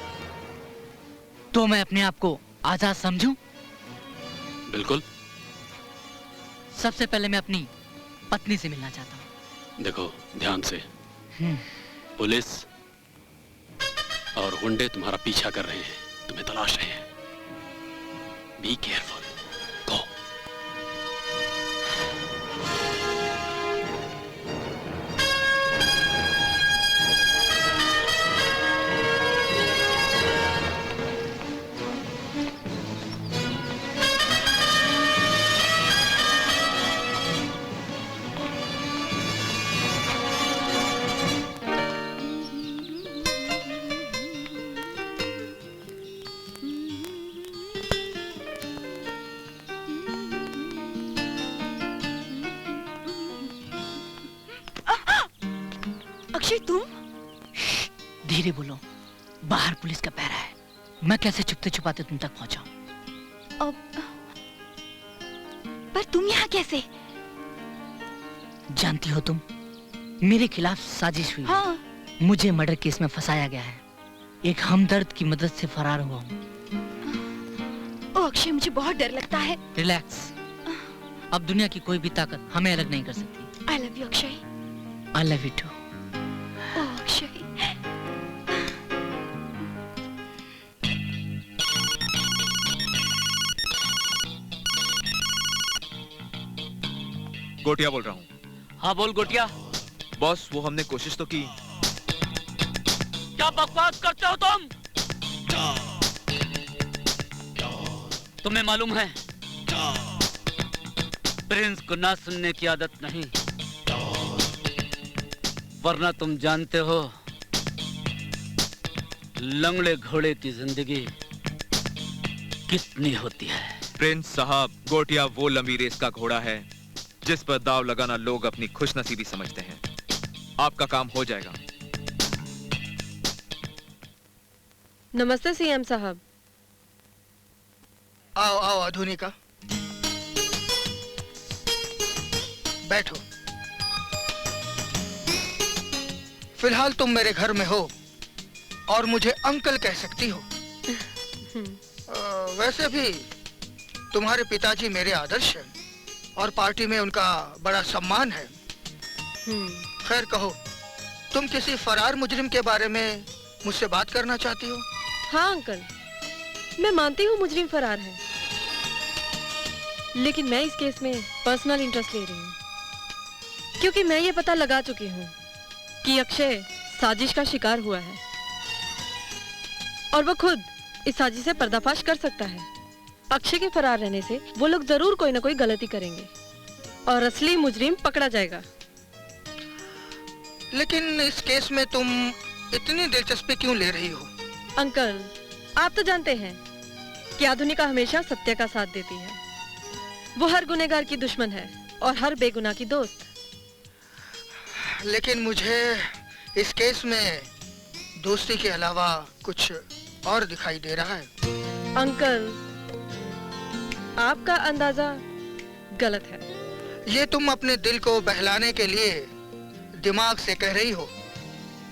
तो मैं अपने आप को आजाद समझूं? बिल्कुल। सबसे पहले मैं अपनी पत्नी से मिलना चाहता हूँ। देखो ध्यान से, पुलिस और गुंडे तुम्हारा पीछा कर रहे हैं, तुम्हें तलाश रहे हैं। Be careful. गो। अक्षय, तुम? धीरे बोलो, बाहर पुलिस का पहरा है। मैं कैसे छुपते छुपाते तुम तक पहुंचाऊं? पर तुम यहाँ कैसे? जानती हो तुम, मेरे खिलाफ साजिश हुई। हाँ। मुझे मर्डर केस में फंसाया गया है। एक हमदर्द की मदद से फरार हुआ हूँ। ओ अक्षय, मुझे बहुत डर लगता है। रिलैक्स। अब दुनिया की कोई भी ताकत हमें अलग नहीं कर सकती। I love you, Akshay. I love you too. ओ अक्षय। गोटिया बोल रहा हूँ। हाँ बोल गोटिया। बॉस, वो हमने कोशिश तो की। क्या बकवास करते हो तुम? तुम्हें मालूम है, प्रिंस को ना सुनने की आदत नहीं, वरना तुम जानते हो लंगड़े घोड़े की जिंदगी कितनी होती है। प्रिंस साहब, गोटिया वो लंबी रेस का घोड़ा है जिस पर दाव लगाना लोग अपनी खुशनसीबी समझते हैं। आपका काम हो जाएगा। नमस्ते सीएम साहब। आओ आओ आधुनिका, बैठो। फिलहाल तुम मेरे घर में हो और मुझे अंकल कह सकती हो। वैसे भी तुम्हारे पिताजी मेरे आदर्श हैं और पार्टी में उनका बड़ा सम्मान है। खैर कहो, तुम किसी फरार मुजरिम के बारे में मुझसे बात करना चाहती हो? हाँ अंकल, मैं मानती हूँ मुजरिम फरार है, लेकिन मैं इस केस में पर्सनल इंटरेस्ट ले रही हूँ क्योंकि मैं ये पता लगा चुकी हूँ कि अक्षय साजिश का शिकार हुआ है और वो खुद इस साजिश से पर्दाफाश कर सकता है। अक्षय के फरार रहने से वो लोग जरूर कोई ना कोई गलती करेंगे और असली मुजरिम पकड़ा जाएगा। लेकिन इस केस में तुम इतनी दिलचस्पी क्यों ले रही हो? अंकल, आप तो जानते हैं कि आधुनिका हमेशा सत्य का साथ देती है। वो हर गुनहगार की दुश्मन है और हर बेगुनाह की दोस्त। लेकिन मुझे इस केस में दोस्ती के अलावा कुछ और दिखाई दे रहा है। अंकल, आपका अंदाजा गलत है। ये तुम अपने दिल को बहलाने के लिए दिमाग से कह रही हो,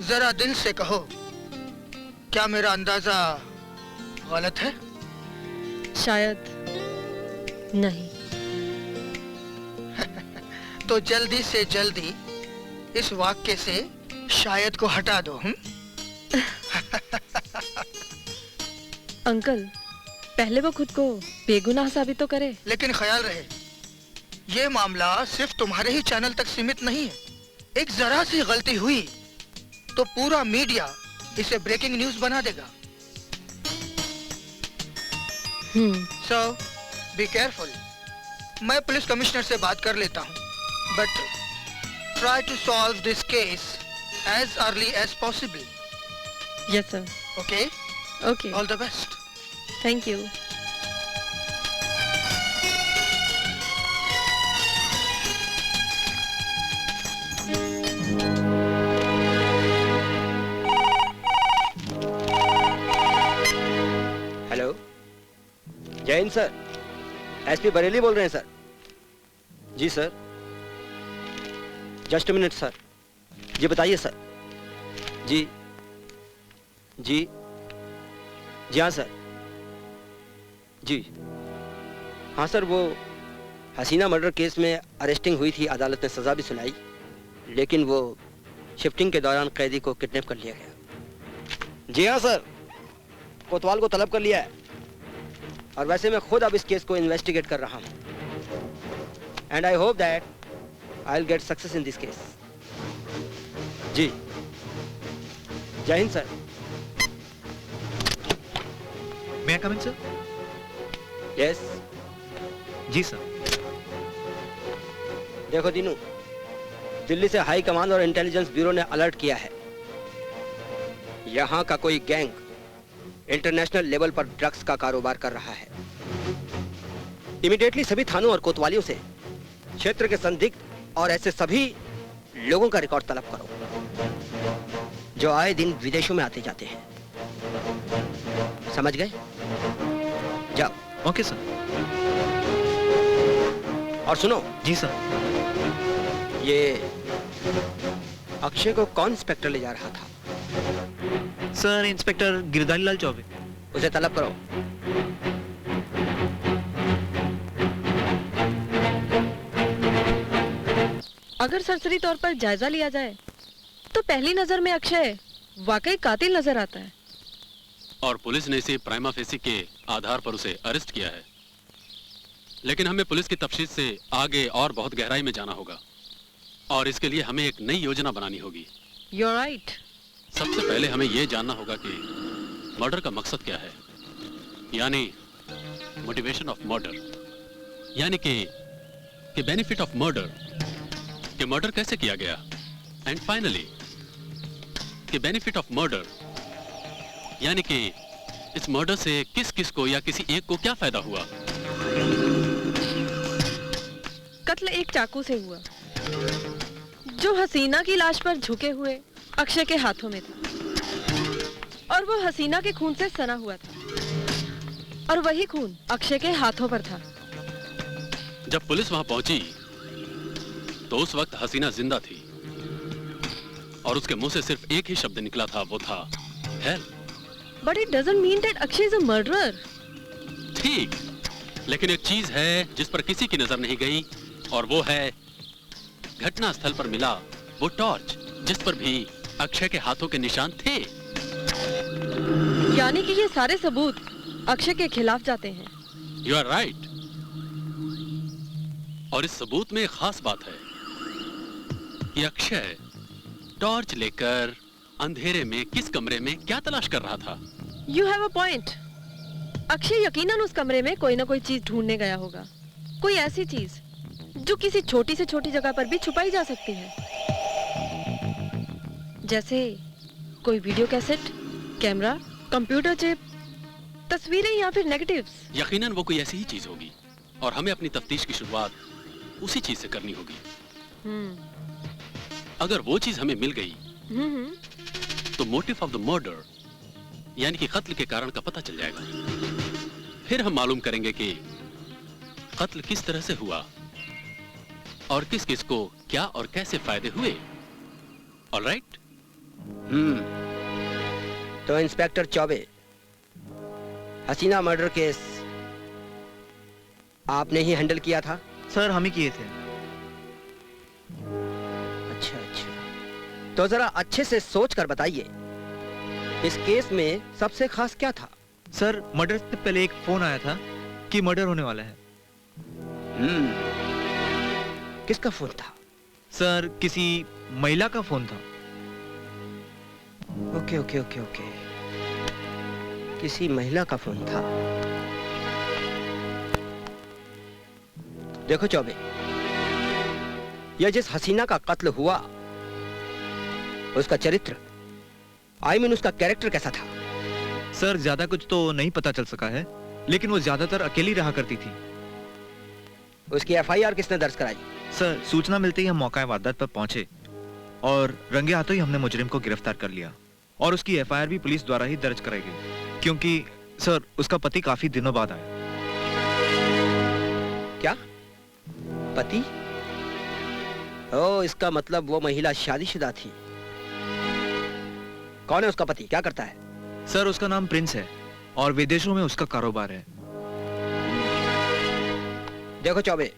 जरा दिल से कहो, क्या मेरा अंदाजा गलत है? शायद नहीं। तो जल्दी से जल्दी इस वाक्य से शायद को हटा दो। अंकल, पहले वो खुद को बेगुनाह साबित तो करे। लेकिन ख्याल रहे, ये मामला सिर्फ तुम्हारे ही चैनल तक सीमित नहीं है। एक जरा सी गलती हुई तो पूरा मीडिया इसे ब्रेकिंग न्यूज बना देगा। So be careful. मैं पुलिस कमिश्नर से बात कर लेता हूँ, but try to solve this case as early as possible. Yes sir. Okay okay, all the best. Thank you. Hello, Jai Hind sir. SP Bareilly बोल रहे हैं सर। जी सर, जस्ट मिनट सर। जी बताइए सर। जी जी जी हाँ सर। जी हाँ सर, वो हसीना मर्डर केस में अरेस्टिंग हुई थी, अदालत ने सज़ा भी सुनाई, लेकिन वो शिफ्टिंग के दौरान कैदी को किडनैप कर लिया गया। जी हाँ सर, कोतवाल को तलब कर लिया है, और वैसे मैं खुद अब इस केस को इन्वेस्टिगेट कर रहा हूँ, and I hope that I will get success in this case. जी, जय Hind sir. May I come in, sir? Yes. जी सर। देखो दीनू, दिल्ली से हाई कमांड और इंटेलिजेंस ब्यूरो ने अलर्ट किया है, यहाँ का कोई गैंग इंटरनेशनल लेवल पर ड्रग्स का कारोबार कर रहा है। इमीडिएटली सभी थानों और कोतवालियों से क्षेत्र के संदिग्ध और ऐसे सभी लोगों का रिकॉर्ड तलब करो जो आए दिन विदेशों में आते जाते हैं। समझ गए? जाओ। Okay sir. और सुनो। जी सर। ये अक्षय को कौन इंस्पेक्टर ले जा रहा था? Sir, inspector Girdhari Lal Choubey. उसे तलब करो। अगर सरसरी तौर पर जायजा लिया जाए तो पहली नजर में अक्षय वाकई कातिल नजर आता है, और पुलिस ने इसे प्राइमा फेसी के आधार पर उसे अरेस्ट किया है। लेकिन हमें पुलिस की तफ्तीश से आगे और बहुत गहराई में जाना होगा, और इसके लिए हमें एक नई योजना बनानी होगी। You're right. सबसे पहले हमें यह जानना होगा कि मर्डर का मकसद क्या है, यानी मोटिवेशन ऑफ मर्डर, यानी कि बेनिफिट ऑफ मर्डर, कि मर्डर कैसे किया गया, एंड फाइनली कि बेनिफिट ऑफ मर्डर, यानी कि इस मर्डर से किस किस को या किसी एक को क्या फायदा हुआ। कत्ल एक चाकू से हुआ जो हसीना की लाश पर झुके हुए अक्षय के हाथों में था, और वो हसीना के खून से सना हुआ था, और वही खून अक्षय के हाथों पर था। जब पुलिस वहां पहुंची तो उस वक्त हसीना जिंदा थी, और उसके मुंह से सिर्फ एक ही शब्द निकला था, वो था help. But it doesn't mean that Akshay is a murderer. ठीक, लेकिन एक चीज है जिस पर किसी की नजर नहीं गई, और वो है घटना स्थल पर मिला वो टॉर्च जिस पर भी अक्षय के हाथों के निशान थे। यानी कि ये सारे सबूत अक्षय के खिलाफ जाते हैं। You are right. और इस सबूत में एक खास बात है कि अक्षय टॉर्च लेकर अंधेरे में किस कमरे में क्या तलाश कर रहा था। You have a point. Akshay यकीनन उस कमरे में कोई ना कोई चीज ढूंढने गया होगा, कोई ऐसी चीज जो किसी छोटी से छोटी जगह पर भी छुपाई जा सकती है, जैसे कोई video cassette, camera, computer chip, तस्वीरें या फिर नेगेटिव्स। यकीनन वो कोई ऐसी ही चीज होगी, और हमें अपनी तफ्तीश की शुरुआत उसी चीज से करनी होगी। अगर वो चीज हमें मिल गई तो मोटिव ऑफ द मर्डर, यानी कि कत्ल के कारण का पता चल जाएगा। फिर हम मालूम करेंगे कि कत्ल किस तरह से हुआ और किस किस को क्या और कैसे फायदे हुए। ऑलराइट? तो इंस्पेक्टर चौबे, हसीना मर्डर केस आपने ही हैंडल किया था? सर, हम ही किए थे। अच्छा अच्छा, तो जरा अच्छे से सोच कर बताइए, इस केस में सबसे खास क्या था? सर, मर्डर से पहले एक फोन आया था कि मर्डर होने वाला है। किसका फोन था? सर, किसी महिला का फोन था। ओके ओके ओके ओके, किसी महिला का फोन था। देखो चौबे, यह जिस हसीना का कत्ल हुआ उसका चरित्र, आई मीन उसका कैरेक्टर कैसा था? सर ज्यादा कुछ तो नहीं पता चल सका है, लेकिन वो ज्यादातर अकेली रहा करती थी। उसकी एफआईआर किसने दर्ज कराई? सर सूचना मिलते ही हम मौका वारदात पर पहुंचे और रंगे हाथों ही हमने मुजरिम को गिरफ्तार कर लिया और उसकी एफआईआर भी पुलिस द्वारा ही दर्ज कराई गई, क्योंकि सर उसका पति काफी दिनों बाद आया। क्या पति? ओ, इसका मतलब वो महिला शादीशुदा थी। कौन है उसका पति, क्या करता है? सर उसका नाम प्रिंस है और विदेशों में उसका कारोबार है। देखो चौबे,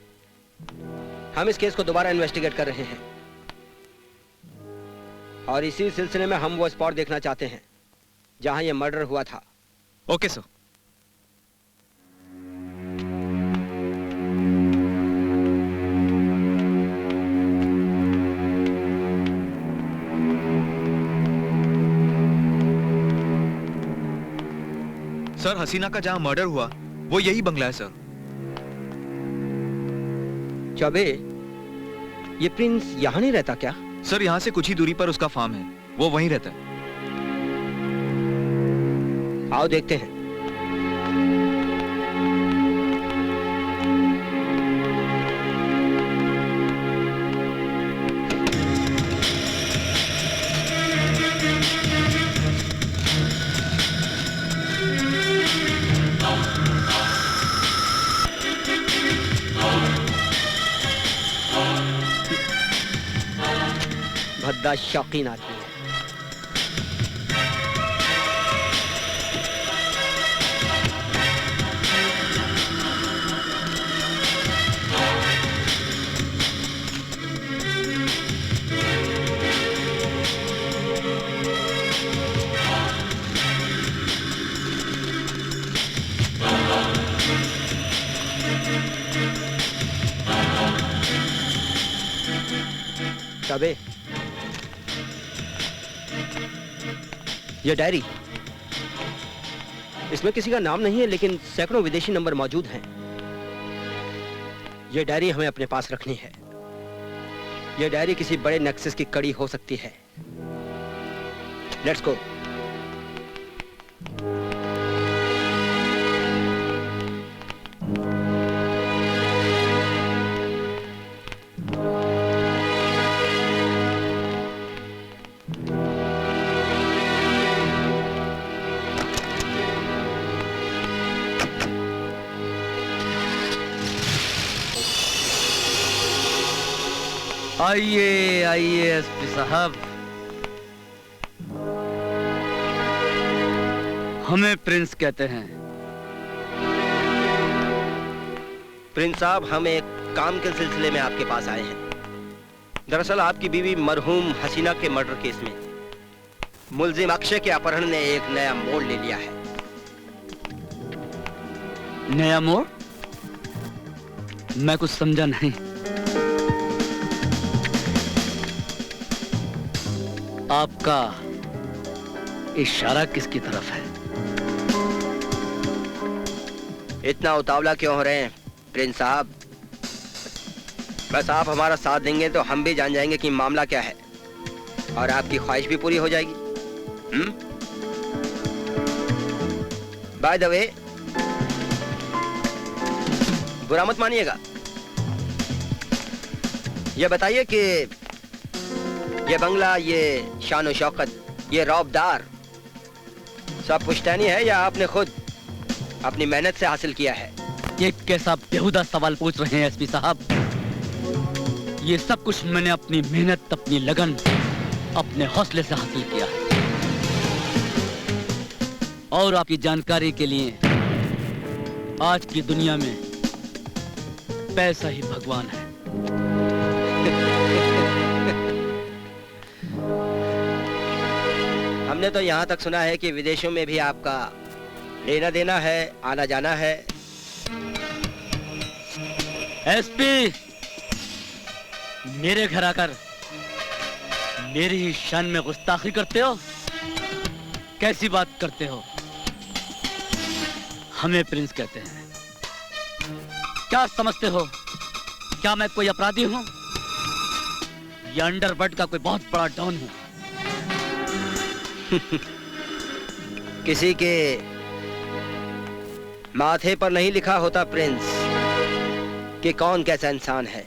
हम इस केस को दोबारा इन्वेस्टिगेट कर रहे हैं और इसी सिलसिले में हम वो स्पॉट देखना चाहते हैं जहां ये मर्डर हुआ था। Okay sir. सर हसीना का जहां मर्डर हुआ वो यही बंगला है सर। चौबे, ये प्रिंस यहाँ नहीं रहता क्या? सर यहाँ से कुछ ही दूरी पर उसका फार्म है, वो वहीं रहता है। आओ देखते हैं। भद्दा शौकीन आदमी है। तबे यह डायरी, इसमें किसी का नाम नहीं है लेकिन सैकड़ों विदेशी नंबर मौजूद हैं। यह डायरी हमें अपने पास रखनी है। यह डायरी किसी बड़े नेक्सस की कड़ी हो सकती है। Let's go. आइए आइए एसपी साहब, हमें प्रिंस कहते हैं। प्रिंस साहब, हम एक काम के सिलसिले में आपके पास आए हैं। दरअसल आपकी बीवी मरहूम हसीना के मर्डर केस में मुलजिम अक्षय के अपहरण ने एक नया मोड़ ले लिया है। नया मोड़? मैं कुछ समझा नहीं। आपका इशारा किसकी तरफ है? इतना उतावला क्यों हो रहे हैं प्रिंस साहब? बस आप हमारा साथ देंगे तो हम भी जान जाएंगे कि मामला क्या है और आपकी ख्वाहिश भी पूरी हो जाएगी। बाय द वे, बुरा मत मानिएगा, ये बताइए कि ये बंगला, ये शान शौकत, ये रौबदार सब पुश्तैनी है या आपने खुद अपनी मेहनत से हासिल किया है? ये कैसा बेहुदा सवाल पूछ रहे हैं एसपी साहब? ये सब कुछ मैंने अपनी मेहनत, अपनी लगन, अपने हौसले से हासिल किया है। और आपकी जानकारी के लिए, आज की दुनिया में पैसा ही भगवान है। हमने तो यहाँ तक सुना है कि विदेशों में भी आपका लेना देना है, आना जाना है। एसपी, मेरे घर आकर मेरी ही शान में गुस्ताखी करते हो? कैसी बात करते हो? हमें प्रिंस कहते हैं। क्या समझते हो? क्या मैं कोई अपराधी हूं या अंडरवर्ल्ड का कोई बहुत बड़ा डॉन हूं? किसी के माथे पर नहीं लिखा होता प्रिंस कि कौन कैसा इंसान है।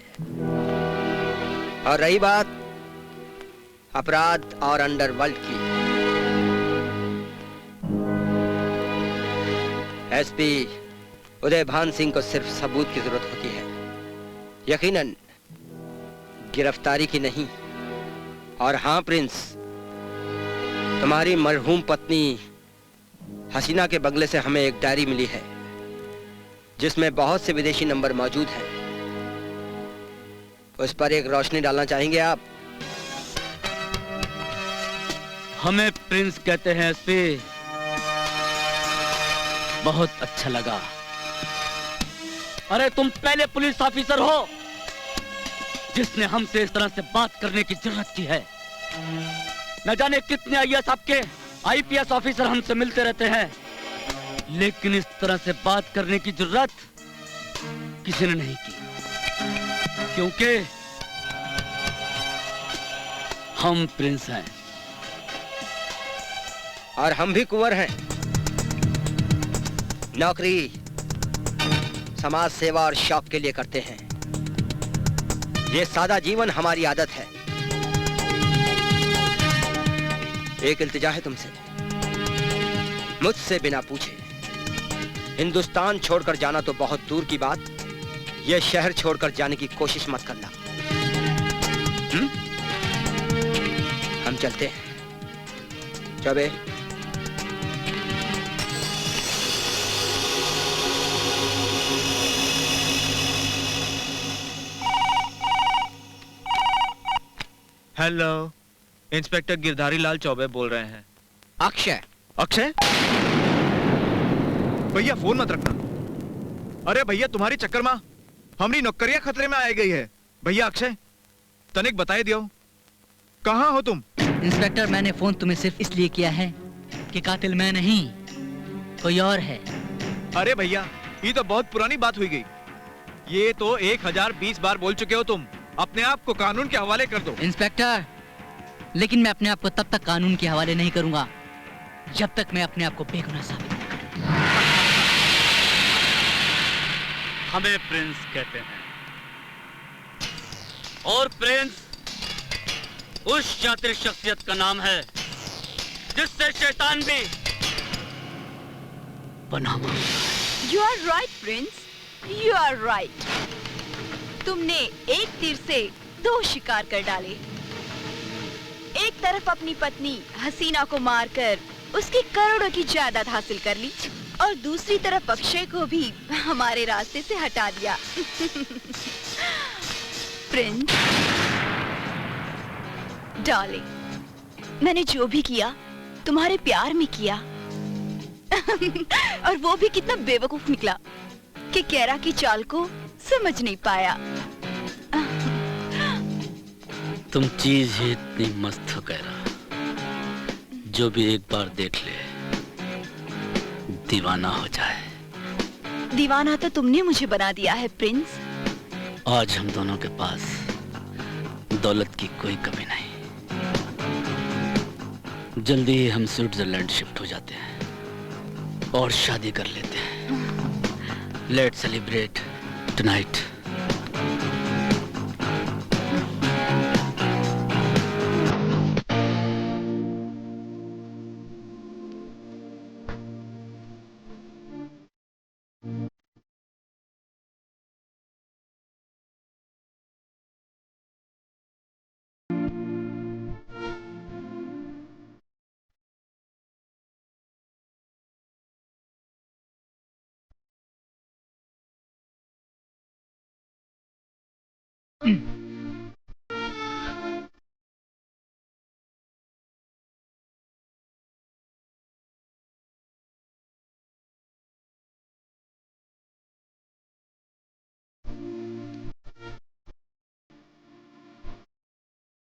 और रही बात अपराध और अंडरवर्ल्ड की, एसपी उदय भान सिंह को सिर्फ सबूत की जरूरत होती है, यकीनन गिरफ्तारी की नहीं। और हाँ प्रिंस, तुम्हारी मरहूम पत्नी हसीना के बंगले से हमें एक डायरी मिली है जिसमें बहुत से विदेशी नंबर मौजूद हैं। उस पर एक रोशनी डालना चाहेंगे आप? हमें प्रिंस कहते हैं एसपी। बहुत अच्छा लगा। अरे तुम पहले पुलिस ऑफिसर हो जिसने हमसे इस तरह से बात करने की जरूरत की है। न जाने कितने आईएएस आपके आईपीएस ऑफिसर हमसे मिलते रहते हैं, लेकिन इस तरह से बात करने की जरूरत किसी ने नहीं की, क्योंकि हम प्रिंस हैं। और हम भी कुंवर हैं। नौकरी समाज सेवा और शौक के लिए करते हैं। ये सादा जीवन हमारी आदत है। एक इल्तिजा है तुमसे, मुझसे बिना पूछे हिंदुस्तान छोड़कर जाना तो बहुत दूर की बात, यह शहर छोड़कर जाने की कोशिश मत करना। हम चलते हैं। चौबे, हेलो, इंस्पेक्टर गिरधारी लाल चौबे बोल रहे हैं। अक्षय। अक्षय? भैया फोन मत रखना। अरे भैया, तुम्हारी चक्कर में हमारी नौकरियां खतरे में आ गई है। भैया अक्षय, तनिक बताए दियो, कहाँ हो तुम? इंस्पेक्टर, मैंने फोन तुम्हें सिर्फ इसलिए किया है कि कातिल मैं नहीं, कोई और है। अरे भैया, ये तो बहुत पुरानी बात हुई गई। ये तो 1020 बार बोल चुके हो तुम। अपने आप को कानून के हवाले कर दो। इंस्पेक्टर, लेकिन मैं अपने आप को तब तक कानून के हवाले नहीं करूंगा जब तक मैं अपने आप को बेगुनाह साबित न करूं। हमें प्रिंस कहते हैं, और प्रिंस उस शातिर शख्सियत का नाम है जिससे शैतान भी बना। You are right, Prince. You are right. तुमने एक तीर से दो शिकार कर डाले। एक तरफ अपनी पत्नी हसीना को मारकर उसकी करोड़ों की जायदाद हासिल कर ली, और दूसरी तरफ अक्षय को भी हमारे रास्ते से हटा दिया। प्रिंस, डार्लिंग, मैंने जो भी किया तुम्हारे प्यार में किया। और वो भी कितना बेवकूफ निकला कि कैरा की चाल को समझ नहीं पाया। तुम चीज ही इतनी मस्त हो कैरा, जो भी एक बार देख ले दीवाना हो जाए। दीवाना तो तुमने मुझे बना दिया है प्रिंस। आज हम दोनों के पास दौलत की कोई कमी नहीं। जल्दी ही हम स्विट्जरलैंड शिफ्ट हो जाते हैं और शादी कर लेते हैं। Let's celebrate tonight.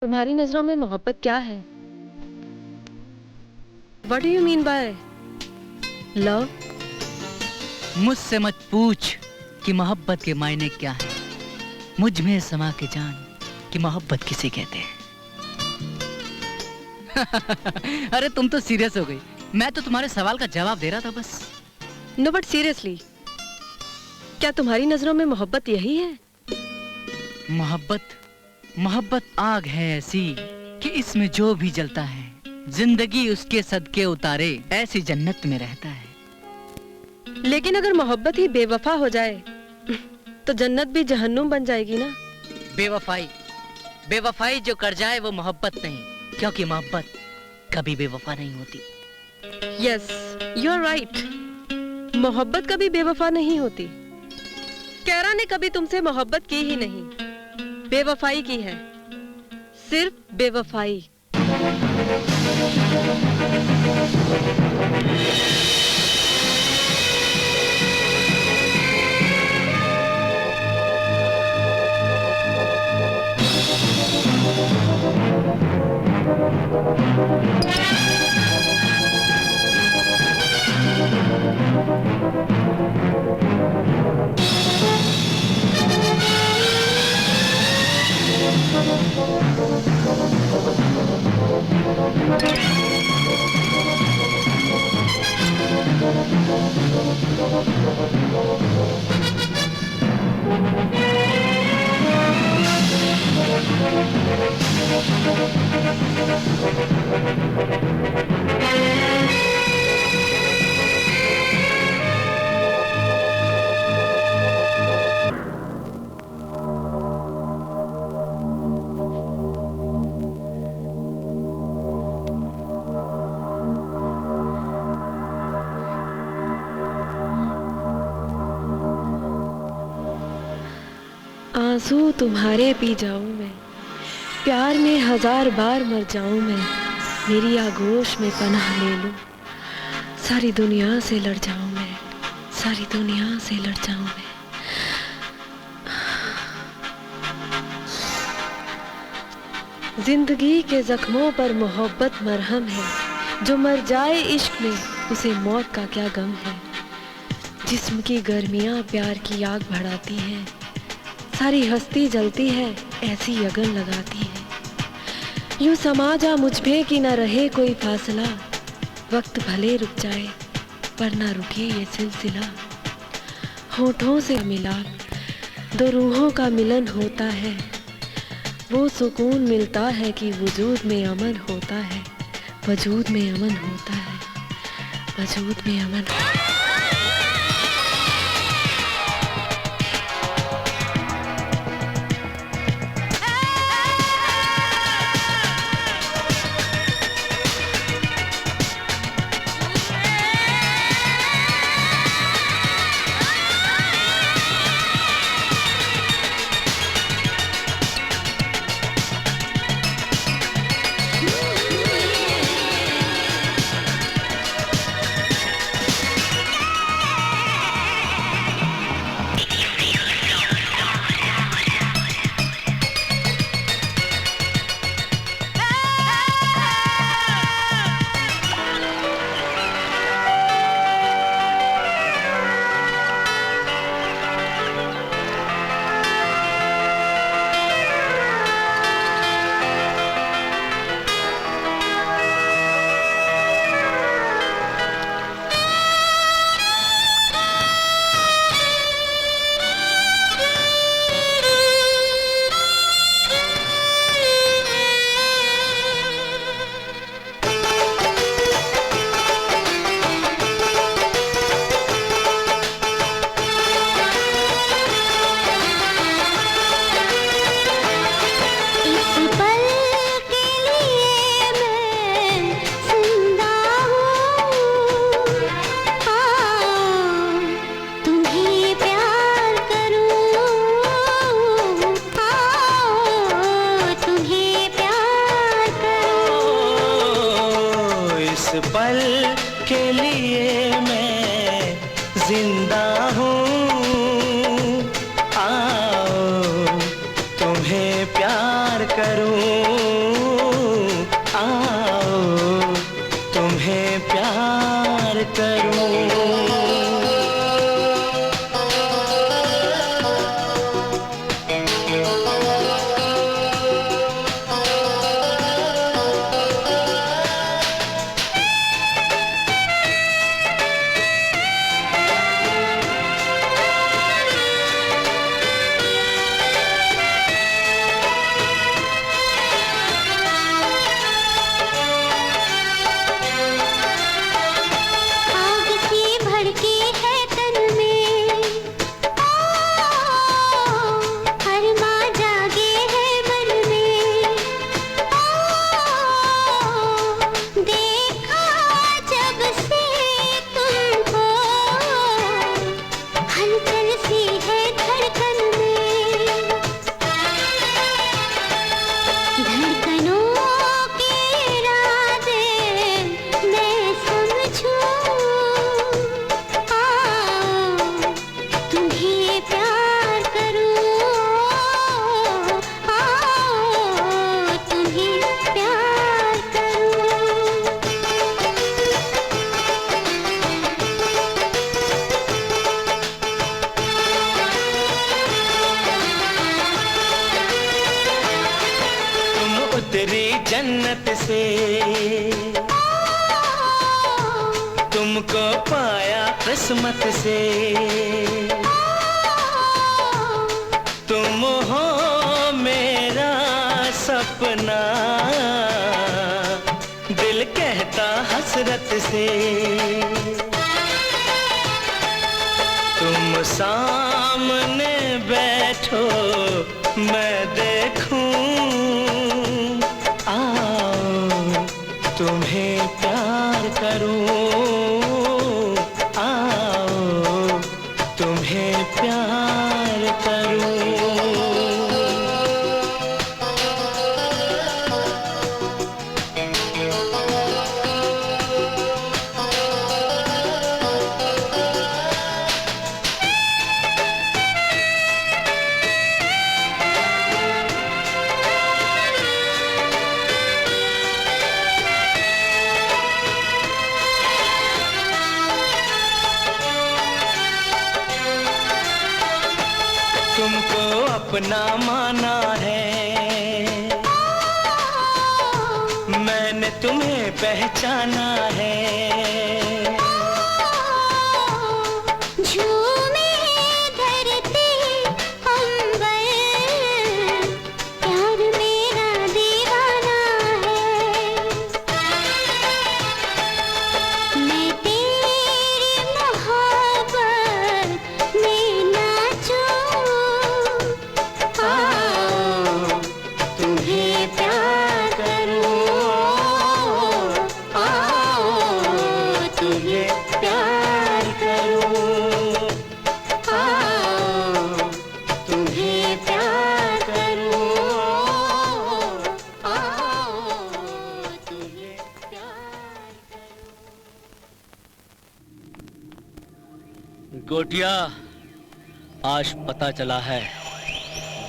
तुम्हारी नजरों में मोहब्बत क्या है? What do you mean by love? मुझसे मत पूछ कि मोहब्बत के मायने क्या है। मुझ में समा के जान कि मोहब्बत किसे कहते हैं। अरे तुम तो सीरियस हो गई। मैं तो तुम्हारे सवाल का जवाब दे रहा था बस। No, but seriously, क्या तुम्हारी नजरों में मोहब्बत यही है? मोहब्बत आग है ऐसी कि इसमें जो भी जलता है जिंदगी उसके सदके उतारे ऐसी जन्नत में रहता है। लेकिन अगर मोहब्बत ही बेवफा हो जाए तो जन्नत भी जहन्नुम बन जाएगी ना। बेवफाई जो कर जाए वो मोहब्बत नहीं, क्योंकि मोहब्बत कभी बेवफा नहीं होती। Yes, you're right. मोहब्बत कभी बेवफा नहीं होती। कैरा ने कभी तुमसे मोहब्बत की ही नहीं, बेवफाई की है, सिर्फ बेवफाई। आंसू तुम्हारे पी जाऊं मैं, प्यार में 1000 बार मर जाऊं मैं, मेरी आगोश में पनाह ले लो, सारी दुनिया से लड़ जाऊं मैं, सारी दुनिया से लड़ जाऊं मैं। जिंदगी के जख्मों पर मोहब्बत मरहम है, जो मर जाए इश्क में उसे मौत का क्या गम है। जिस्म की गर्मियां प्यार की आग बढ़ाती हैं, सारी हस्ती जलती है ऐसी अगन लगाती है। यूं समा जा मुझ पे कि न रहे कोई फासला, वक्त भले रुक जाए पर न रुके ये सिलसिला। होठों से मिलाप दो रूहों का मिलन होता है, वो सुकून मिलता है कि वजूद में अमन होता है, वजूद में अमन होता है, वजूद में अमन होता है। पल के लिए मैं जिंदा हूँ, आओ तुम्हें प्यार करूँ, आओ तुम्हें जन्नत से, तुमको पाया किस्मत से। तुम हो मेरा सपना, दिल कहता हसरत से। तुम सामने बैठो मैं देखूं, आओ तुम्हें प्यार करूं, आओ तुम्हें प्यार करूं। तुमको अपना माना है, मैंने तुम्हें पहचाना है। झूमे धरती अंबर, प्यार मेरा दीवाना है। मैं तेरी मोहब्बत में नाचूं, आओ तुम्हें प्यार करूं, आओ तुम्हें प्यार करूं, आओ तुम्हें प्यार करूं, आओ तुम्हें प्यार। गोटिया, आज पता चला है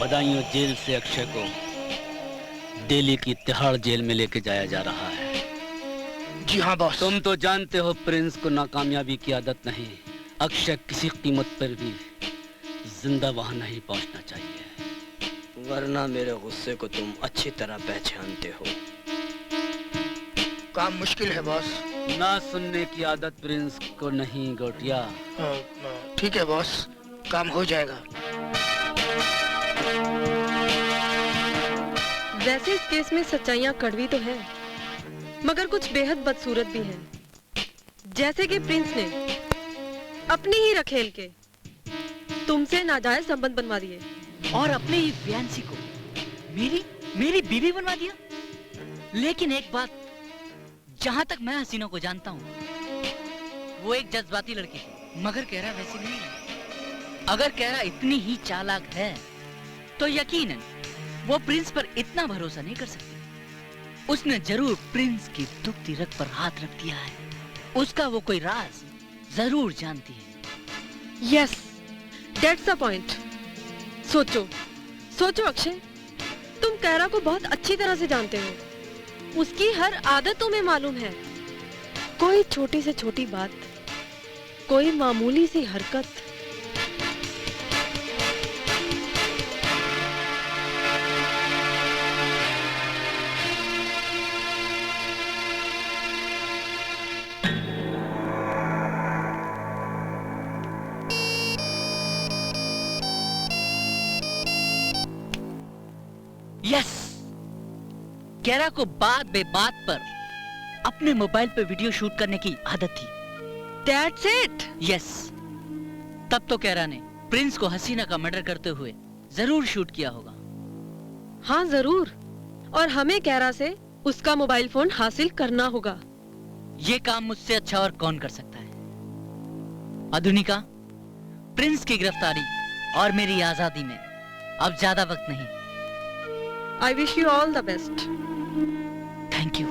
बदायूं जेल से अक्षय को दिल्ली की तिहाड़ जेल में लेके जाया जा रहा है। जी हाँ बॉस। तुम तो जानते हो प्रिंस को नाकामयाबी की आदत नहीं। अक्षय किसी कीमत पर भी जिंदा वहां नहीं पहुंचना चाहिए, वरना मेरे गुस्से को तुम अच्छी तरह पहचानते हो। काम मुश्किल है बॉस। ना सुनने की आदत प्रिंस को नहीं गोटिया। ठीक है बॉस, काम हो जाएगा। वैसे इस केस में सच्चाइयां कड़वी तो है, मगर कुछ बेहद बदसूरत भी है। जैसे कि प्रिंस ने अपनी ही रखेल के तुमसे नाजायज संबंध बनवा दिए और अपने ही फियांसी को मेरी बीवी बनवा दिया। लेकिन एक बात, जहां तक मैं हसीना को जानता हूँ, वो एक जज्बाती लड़की थी, मगर कहरा वैसी नहीं है। अगर कहरा इतनी ही चालाक है तो यकीनन वो प्रिंस पर इतना भरोसा नहीं कर सकती। उसने जरूर प्रिंस की दुखती रग पर हाथ रख दिया है। उसका वो कोई राज जरूर जानती है। Yes, that's the point. सोचो अक्षय, तुम कहरा को बहुत अच्छी तरह से जानते हो। उसकी हर आदत तुम्हें मालूम है। कोई छोटी से छोटी बात, कोई मामूली सी हरकत, यस, कहरा को बात बे बात पर अपने मोबाइल पे वीडियो शूट करने की आदत थी। That's it. यस, तब तो कहरा ने प्रिंस को हसीना का मर्डर करते हुए जरूर शूट किया होगा। हाँ जरूर, और हमें कहरा से उसका मोबाइल फोन हासिल करना होगा। ये काम मुझसे अच्छा और कौन कर सकता है? आधुनिका, प्रिंस की गिरफ्तारी और मेरी आजादी में अब ज्यादा वक्त नहीं। I wish you all the best. Thank you.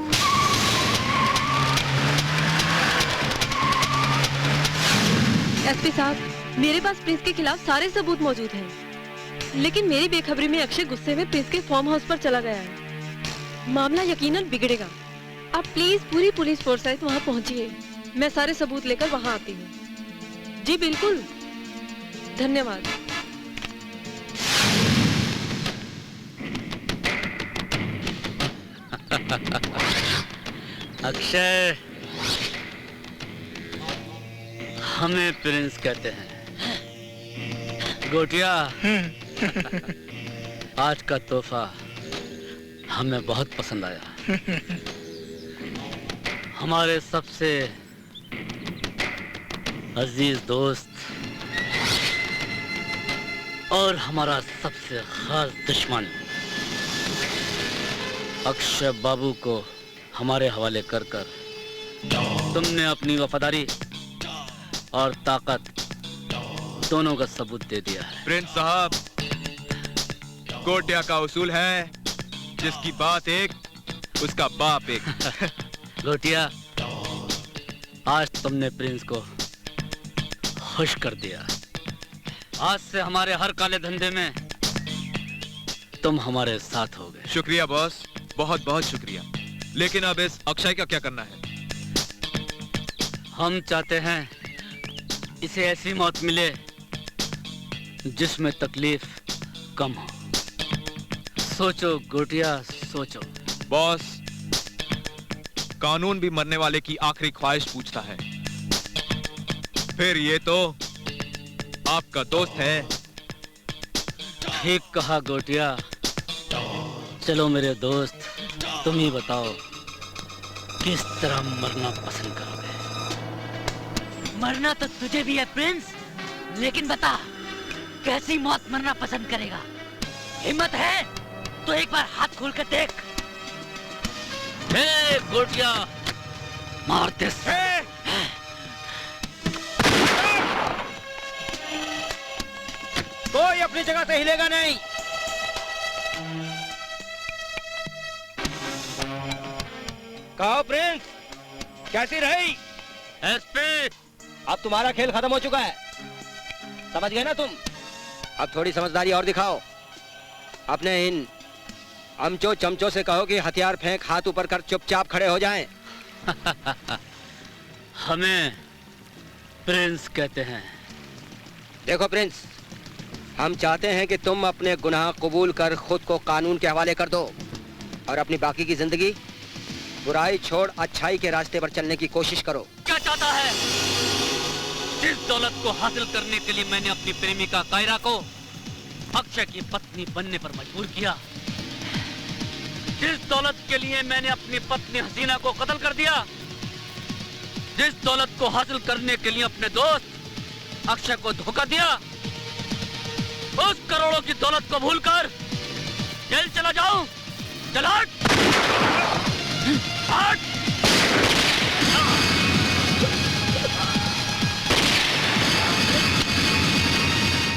SP साहब, मेरे पास प्रिंस के खिलाफ सारे सबूत मौजूद हैं, लेकिन मेरी बेखबरी में अक्षय गुस्से में प्रिंस के फार्म हाउस पर चला गया है। मामला यकीनन बिगड़ेगा। आप प्लीज पूरी पुलिस फोर्स सहित वहाँ पहुँचिए। मैं सारे सबूत लेकर वहाँ आती हूँ। जी बिल्कुल, धन्यवाद। अक्षय, हमें प्रिंस कहते हैं। गोटिया, आज का तोहफा हमें बहुत पसंद आया। हमारे सबसे अजीज दोस्त और हमारा सबसे खास दुश्मन अक्षय बाबू को हमारे हवाले कर तुमने अपनी वफादारी और ताकत दोनों का सबूत दे दिया है। प्रिंस साहब, गोटिया का उसूल है, जिसकी बात एक उसका बाप एक। गोटिया, आज तुमने प्रिंस को खुश कर दिया। आज से हमारे हर काले धंधे में तुम हमारे साथ हो गए। शुक्रिया बॉस, बहुत बहुत शुक्रिया। लेकिन अब इस अक्षय का क्या करना है? हम चाहते हैं इसे ऐसी मौत मिले जिसमें तकलीफ कम हो। सोचो गोटिया, सोचो। बॉस, कानून भी मरने वाले की आखिरी ख्वाहिश पूछता है। फिर ये तो आपका दोस्त है। ठीक कहा गोटिया। चलो मेरे दोस्त, तुम ही बताओ किस तरह मरना पसंद करोगे। मरना तो तुझे भी है प्रिंस, लेकिन बता कैसी मौत मरना पसंद करेगा? हिम्मत है तो एक बार हाथ खोल कर देख। हे गोटिया, मार दे। कोई अपनी जगह से हिलेगा नहीं। कहो प्रिंस, कैसी रही? एसपी, अब तुम्हारा खेल खत्म हो चुका है, समझ गए ना तुम? अब थोड़ी समझदारी और दिखाओ। अपने इन अमचो चमचो से कहो कि हथियार फेंक, हाथ ऊपर कर चुपचाप खड़े हो जाएं। हमें प्रिंस कहते हैं। देखो प्रिंस, हम चाहते हैं कि तुम अपने गुनाह कबूल कर खुद को कानून के हवाले कर दो और अपनी बाकी की जिंदगी बुराई छोड़ अच्छाई के रास्ते पर चलने की कोशिश करो। क्या चाहता है? जिस दौलत को हासिल करने के लिए मैंने अपनी प्रेमिका कायरा को अक्षय की पत्नी बनने पर मजबूर किया, जिस दौलत के लिए मैंने अपनी पत्नी हसीना को कत्ल कर दिया, जिस दौलत को हासिल करने के लिए अपने दोस्त अक्षय को धोखा दिया, उस करोड़ों की दौलत को भूलकर जेल चला जाऊं? चल हट! हट!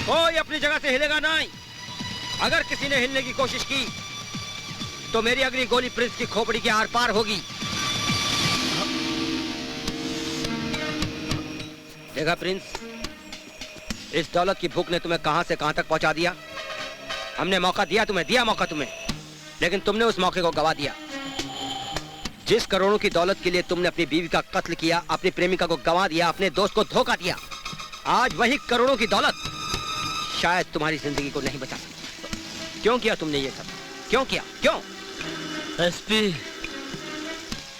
कोई अपनी जगह से हिलेगा नहीं। अगर किसी ने हिलने की कोशिश की तो मेरी अगली गोली प्रिंस की खोपड़ी के आर पार होगी। देखा प्रिंस, इस दौलत की भूख ने तुम्हें कहां से कहां तक पहुंचा दिया। हमने मौका दिया मौका तुम्हें, लेकिन तुमने उस मौके को गवा दिया। जिस करोड़ों की दौलत के लिए तुमने अपनी बीवी का कत्ल किया, अपनी प्रेमिका को गवा दिया, अपने दोस्त को धोखा दिया, आज वही करोड़ों की दौलत शायद तुम्हारी जिंदगी को नहीं बचा सकती। क्यों किया तुमने ये सब? क्यों किया? क्यों? एसपी,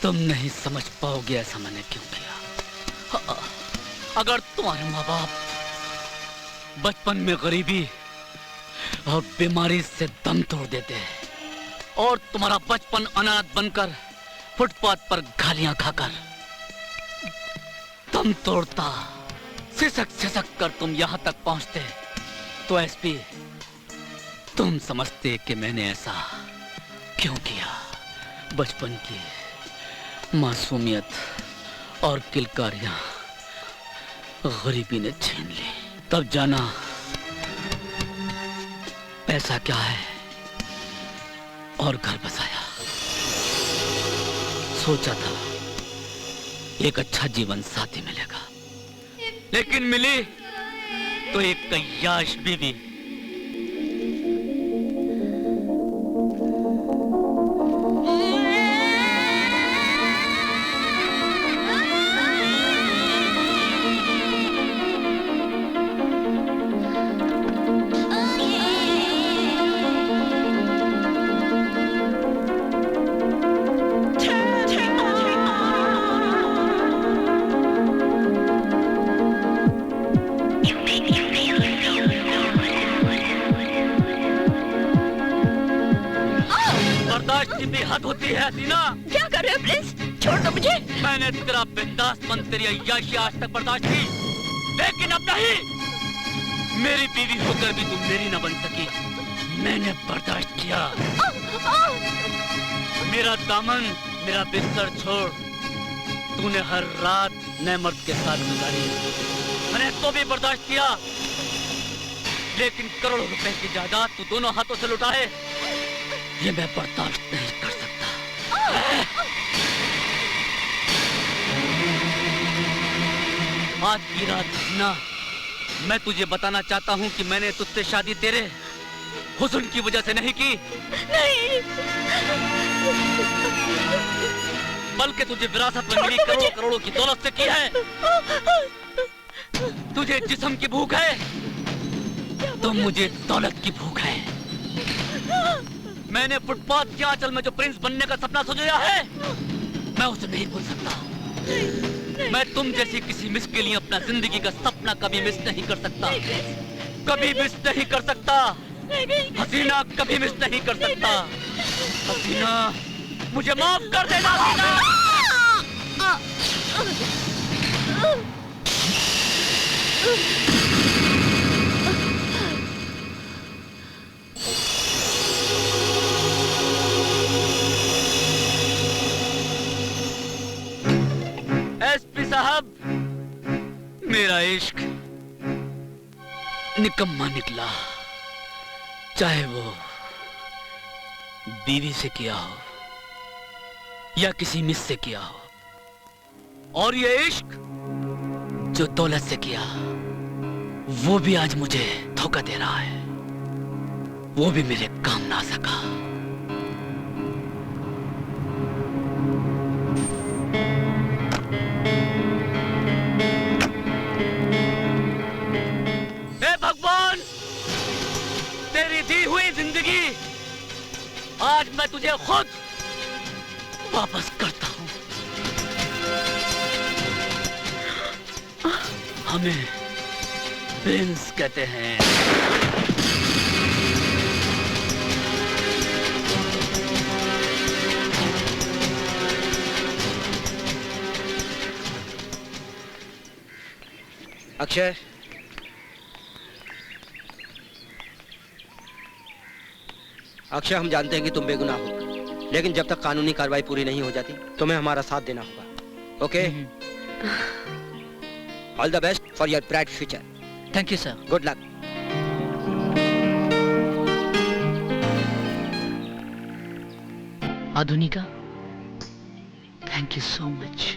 तुम नहीं समझ पाओगे ऐसा मैंने क्यों किया। अगर तुम्हारे माँ बाप बचपन में गरीबी और बीमारी से दम तोड़ देते और तुम्हारा बचपन अनाथ बनकर फुटपाथ पर गालियां खाकर दम तोड़ता, सिसक सिसक कर तुम यहां तक पहुंचते, तो एसपी तुम समझते कि मैंने ऐसा क्यों किया। बचपन की मासूमियत और किलकारियां गरीबी ने छीन ली। तब जाना पैसा क्या है और घर बसाया। सोचा था एक अच्छा जीवन साथी मिलेगा, लेकिन मिली तो एक कय्याश बीवी। हद होती है हसीना। क्या कर रहे हो प्रिंस? छोड़ दो मुझे। मैंने तेरा बिंदास मन, तेरी अय्याशी आज तक बर्दाश्त की, लेकिन अब नहीं। मेरी बीवी होकर भी तुम मेरी न बन सकी, मैंने बर्दाश्त किया। मेरा दामन, मेरा बिस्तर छोड़, तूने हर रात नए मर्द के साथ गुजारी, मैंने तो भी बर्दाश्त किया, लेकिन करोड़ों रुपए की जायदाद तू दोनों हाथों से लुटाए, ये मैं बर्दाश्त नहीं कर सकता। आज की रात हसीना, मैं तुझे बताना चाहता हूँ कि मैंने तुझसे शादी तेरे हुस्न की वजह से नहीं की, नहीं, बल्कि तुझे विरासत में मिली करोड़ों करोड़ों की दौलत से की है। तुझे जिस्म की भूख है, तो मुझे दौलत की भूख है। मैंने फुटपाथ के आंचल में जो प्रिंस बनने का सपना सोचा है, मैं उसे नहीं भूल सकता। मैं तुम जैसी किसी मिस के लिए अपना जिंदगी का सपना कभी मिस नहीं कर सकता, कभी मिस नहीं कर सकता। हसीना, कभी मिस नहीं कर सकता। हसीना, मुझे माफ कर देना हसीना। एसपी साहब, मेरा इश्क निकम्मा निकला, चाहे वो बीवी से किया हो या किसी मिस से किया हो, और ये इश्क जो दौलत से किया, वो भी आज मुझे धोखा दे रहा है, वो भी मेरे काम ना सका। हे भगवान, तेरी दी हुई जिंदगी आज मैं तुझे खुद वापस करता हूं। हमें प्रिंस कहते हैं। अक्षय, अक्षय, हम जानते हैं कि तुम बेगुनाह हो, लेकिन जब तक कानूनी कार्रवाई पूरी नहीं हो जाती, तुम्हें हमारा साथ देना होगा। Okay? All the best for your bright future. Thank you sir. Good luck. Adhunika, thank you so much.